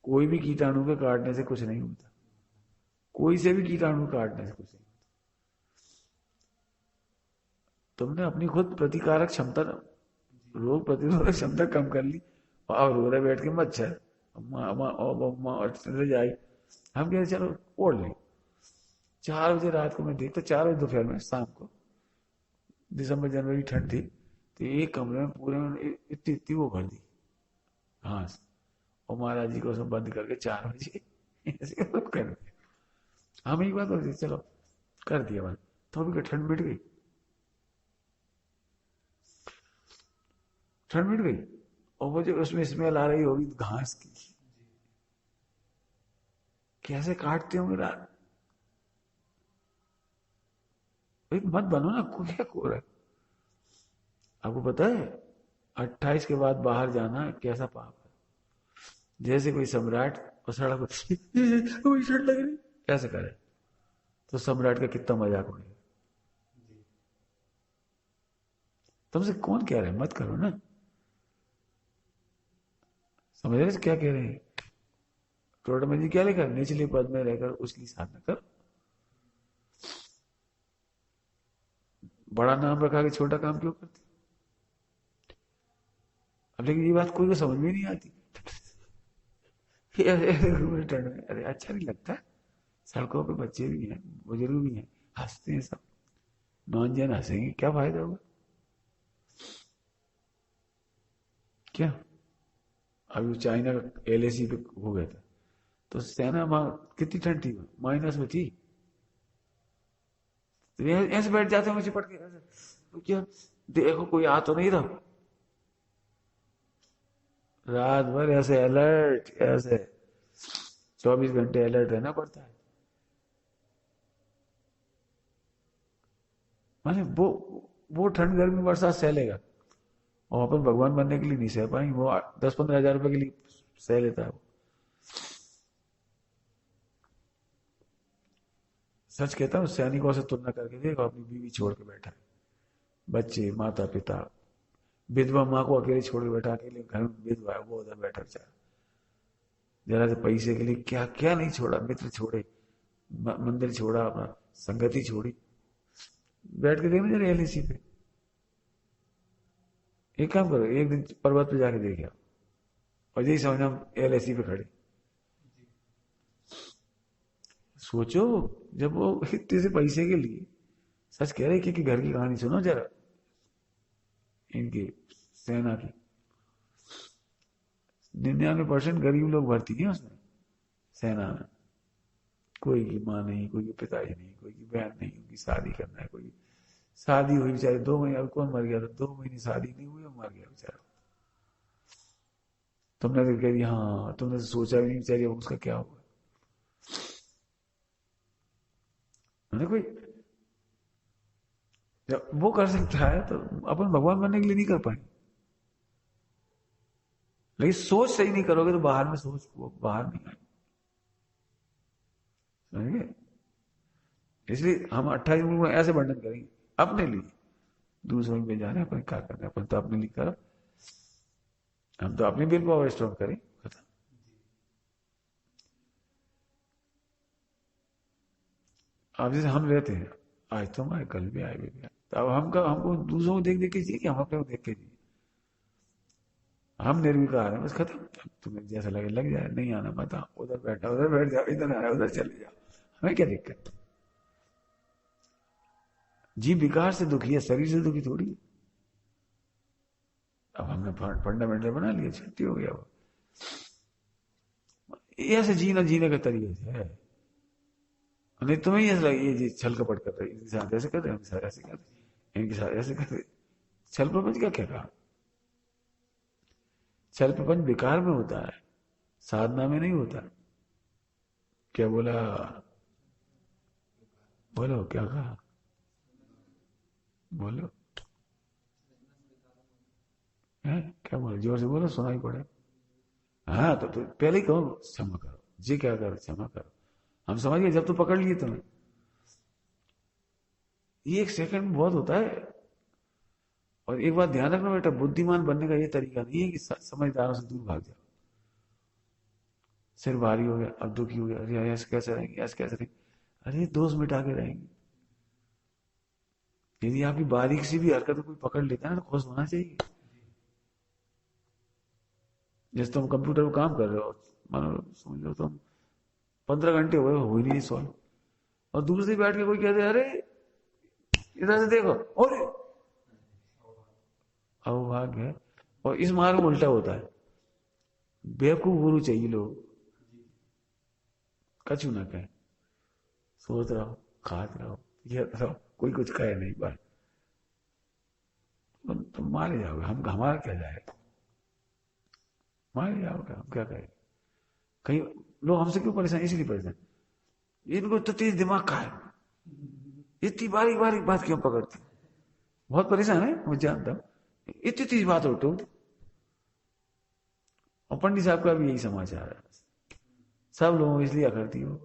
कोई भी कीटाणु के काटने से कुछ नहीं होता, कोई से भी कीटाणु काटने से कुछ नहीं। तुमने अपनी खुद प्रतिकारक क्षमता, रोग प्रतिरोधक क्षमता कम कर ली, और रो रहे बैठ के मच्छर, अम्मा अम्मा अम्मा और जाए। हम कहते चलो ओढ़ लें। 4 बजे रात को मैं देखता, 4 बजे दोपहर में, शाम को, दिसंबर जनवरी ठंड थी, तो एक कमरे में पूरे में इतनी इतनी वो भर दी घास, और महाराज जी को उसमें बंद करके 4 बजे ऐसे कर दिया। हम एक बात बोलते चलो कर दिया बंद, तो अभी ठंड मिट गई, ठंड मिट गई। और वो जो उसमें स्मेल आ रही होगी घास की, कैसे काटते होंगे रात। भाई मत बनो ना, क्या हो रहा है आपको पता है? 28 के बाद बाहर जाना कैसा पाप है। जैसे कोई सम्राट और सड़क कोई शर्ट लग रही कैसे करे, तो सम्राट का कितना मजाक उड़ेगा। तुमसे कौन कह रहा है मत करो ना, समझ रहे क्या कह रहे हैं। टोटा में जी क्या लिखा, निचले पद में रहकर उसकी साधना कर। बड़ा नाम रखा कि छोटा काम क्यों करते। अब लेकिन ये बात कोई को समझ में नहीं आती। अरे अच्छा नहीं लगता। सड़कों पे बच्चे भी हैं, बुजुर्ग भी हैं, हंसते हैं सब। नॉन जैन हंसेंगे क्या फायदा होगा। क्या अभी चाइना का LAC पे हो गया था, तो सेना वहां कितनी ठंड थी, माइनस में थी। तो ऐसे बैठ जाते हैं चिपट के ऐसे, तो क्या देखो कोई आ तो नहीं रहा। रात भर ऐसे अलर्ट, ऐसे 24 घंटे अलर्ट रहना पड़ता है। माने वो ठंड गर्मी बरसात सह लेगा, और अपन भगवान बनने के लिए नहीं सह पाएंगे। वो 10-15 हजार रुपए के लिए सह लेता है वो। सच कहता हूँ, सैनिकों से तुलना करके देखो, अपनी बीवी छोड़ के बैठा है, बच्चे, माता पिता, विधवा माँ को अकेले छोड़ के बैठा, अकेले घर में विधवा है, वो उधर बैठा बेचारा, जरा से पैसे के लिए क्या क्या नहीं छोड़ा, मित्र छोड़े, मंदिर छोड़ा, अपना संगति छोड़ी। बैठ के देखना जरा LAC पे। एक काम करो, एक दिन पर्वत पे जाके देख आओ, और यही समझना हम LAC पे खड़े। सोचो, जब वो इतने से पैसे के लिए, सच कह रहे कि घर की कहानी सुनो जरा इनकी सेना की। 99% गरीब लोग भर्ती हैं उसमें, सेना में। कोई की माँ नहीं, कोई की पिताजी नहीं, कोई की बहन नहीं, उनकी शादी करना है, कोई शादी हुई बेचारे 2 महीने, अब कौन मर गया था, 2 महीने शादी नहीं हुई, मर गया बेचारा। तुमने तो कह दिया, हाँ तुमने तो सोचा भी नहीं बेचारी उसका क्या हुआ। मैंने कोई जब वो कर सकता है तो अपन भगवान बनने के लिए नहीं कर पाएंगे। लेकिन सोच सही नहीं करोगे तो बाहर में सोच वो बाहर नहीं आएगी, समझे। इसलिए हम 28 मिनट में ऐसे वर्णन करेंगे अपने लिए, दूसरों में जाने अपन क्या करना है, अपन तो अपने लिए करो। हम तो अपनी विल पावर स्ट्रॉन्ग करें, खत्म। अब जैसे हम रहते हैं, आज तो हमारे कल भी आए भी आए, तो अब हमको दूसरों को देख देख के चाहिए कि हम अपने को देख के चाहिए। हम निर्विकार हैं, बस खत्म। तुम्हें जैसा लगे लग जाए, नहीं आना मत आओ, उधर बैठा उधर बैठ जाओ, इधर आया उधर चले जाओ, हमें क्या दिक्कत। जीव विकार से दुखी है, शरीर से दुखी थोड़ी है। अब हमने फंडामेंटल बना लिया, छुट्टी हो गया वो। ऐसे जीना जीने का तरीके से है। नहीं तुम्हें ऐसा लगे ये जी छल कपट कर रहे, इनके साथ ऐसे कर रहे, इनके साथ ऐसे कर रहे, इनके साथ ऐसे कर रहे। छल प्रपंच का क्या कहा। छल प्रपंच विकार में होता है, साधना में नहीं होता। क्या बोला, बोलो क्या कहा, बोलो है क्या बोलो, जोर से बोलो सुनाई पड़े। हाँ तो पहले ही कहो क्षमा करो जी, क्या करो क्षमा करो, हम समझ गए जब तो पकड़ लिए तुम्हें। ये 1 सेकंड बहुत होता है। और एक बात ध्यान रखना बेटा, बुद्धिमान बनने का ये तरीका नहीं है कि समझदारों से दूर भाग जाओ। सिर भारी हो गया, अब दुखी हो गया, अरे ऐसे कैसे रहेंगे, ऐसे कैसे रहेंगे। अरे दोस्त मिटा के रहेंगे। यदि आपकी बारीक सी भी हरकत कोई पकड़ लेता है ना, तो खुश होना चाहिए। जैसे तुम कंप्यूटर पर काम कर रहे हो, मानो समझ लो तुम 15 घंटे हुए हो ही नहीं सॉल्व, और दूसरी बैठ के कोई कहते अरे इधर से देखो, और अवभाग्य है। और इस मार्ग में उल्टा होता है, बेवकूफ गुरु चाहिए लोग, कछु ना कहे, सोच रहो, खाते रहो, ये रहो, कोई कुछ कहे नहीं, बात तुम मारे जाओगे, हम हमारा क्या जाएगा, मारे जाओगे, हम क्या कहेंगे। कहीं लोग हमसे क्यों परेशान, इसलिए परेशान, इनको तो तेज दिमाग का है, इतनी बारीक बारीक बात क्यों पकड़ती। बहुत परेशान है, मैं जानता हूं, इतनी बात उठो। और पंडित साहब का भी यही समाचार है, सब लोगों को इसलिए अकड़ती हो,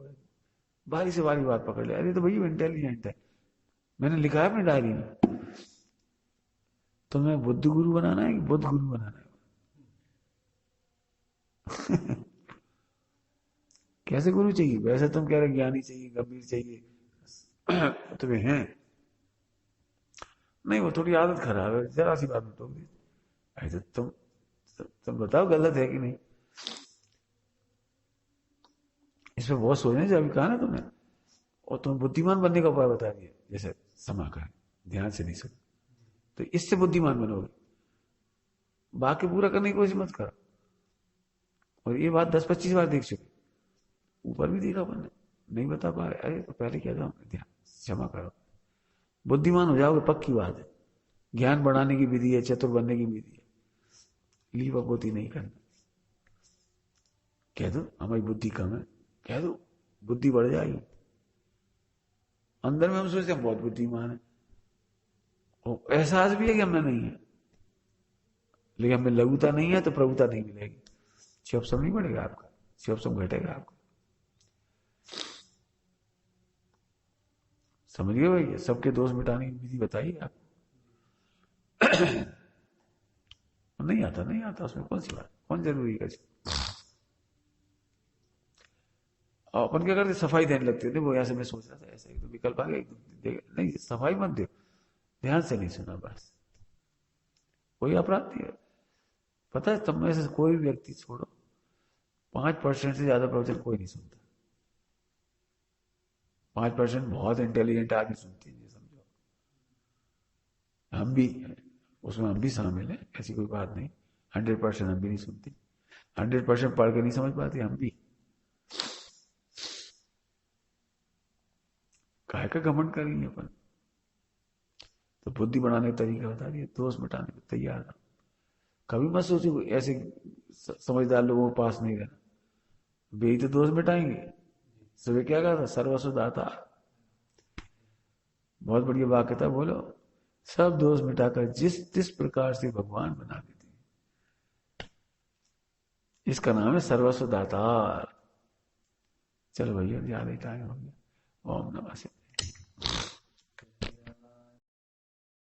बारी से बारी बात पकड़ ले। अरे तो भैया इंटेलिजेंट है, मैंने लिखा है अपनी डायरी में, तुम्हें बुद्ध गुरु बनाना है कि बुद्ध गुरु बनाना है? कैसे गुरु चाहिए? वैसे तुम कह रहे ज्ञानी चाहिए, गंभीर चाहिए, तुम्हें है नहीं, वो थोड़ी आदत खराब है, जरा सी बात में टोक दी। ऐसे तुम बताओ गलत है कि नहीं? इसमें बहुत सोचने से, अभी कहा ना तुमने, और तुम्हें बुद्धिमान बनने का उपाय बता दिया, जैसे समा का है, ध्यान से नहीं सुन, तो इससे बुद्धिमान बनोगे, बाकी पूरा करने की कोशिश मत करो। और ये बात 10-25 बार देख चुके, ऊपर भी देखा अपन ने, नहीं बता पा रहे, अरे तो पहले क्या था, ध्यान, क्षमा करो, बुद्धिमान हो जाओगे, पक्की बात है। ज्ञान बढ़ाने की विधि है, चतुर बनने की विधि है, लीव अपोती नहीं करना। कह दो हमारी बुद्धि कम है, कह दो, बुद्धि बढ़ जाएगी। अंदर में हम सोचते हैं बहुत बुद्धिमान है, और एहसास भी है कि हमें नहीं है, लेकिन हमें लघुता नहीं है तो प्रभुता नहीं मिलेगी, शिवसम नहीं बढ़ेगा आपका, शिवसम घटेगा आपका। समझिए भाई, सबके दोष मिटाने की विधि बताइए आप। नहीं आता, नहीं आता, उसमें कौन सी बात, कौन जरूरी है? अपन क्या करते, सफाई देने लगते थे, वो ऐसे मैं सोच रहा था, ऐसा एक तो विकल्प आ गया, नहीं सफाई मत दो, ध्यान से नहीं सुना बस, कोई अपराध नहीं है। पता है, तुम में से कोई व्यक्ति छोड़ो, 5% से ज्यादा प्रवचन कोई नहीं सुनता। 5% बहुत इंटेलिजेंट आदमी सुनते हैं, ये समझो। हम भी, उसमें हम भी शामिल हैं, ऐसी कोई बात नहीं। 100% हम भी नहीं सुनते, 100% पढ़ के नहीं समझ पाते हम भी। काहे का घमंड करेंगे अपन? तो बुद्धि बढ़ाने का तरीका बता दिया, दोष मिटाने को तैयार रहो। कभी मत सोचो ऐसे समझदार लोगों के पास नहीं रहना, वे तो दोष मिटाएंगे। सुबह क्या कहा था, सर्वस्व दाता, बहुत बढ़िया वाक्य था, बोलो, सब दोष मिटाकर जिस जिस प्रकार से भगवान बना देते हैं, इसका नाम है सर्वस्व दाता। चलो भैया, ज्यादा टाइम हो गया। ओम नमः शिवाय।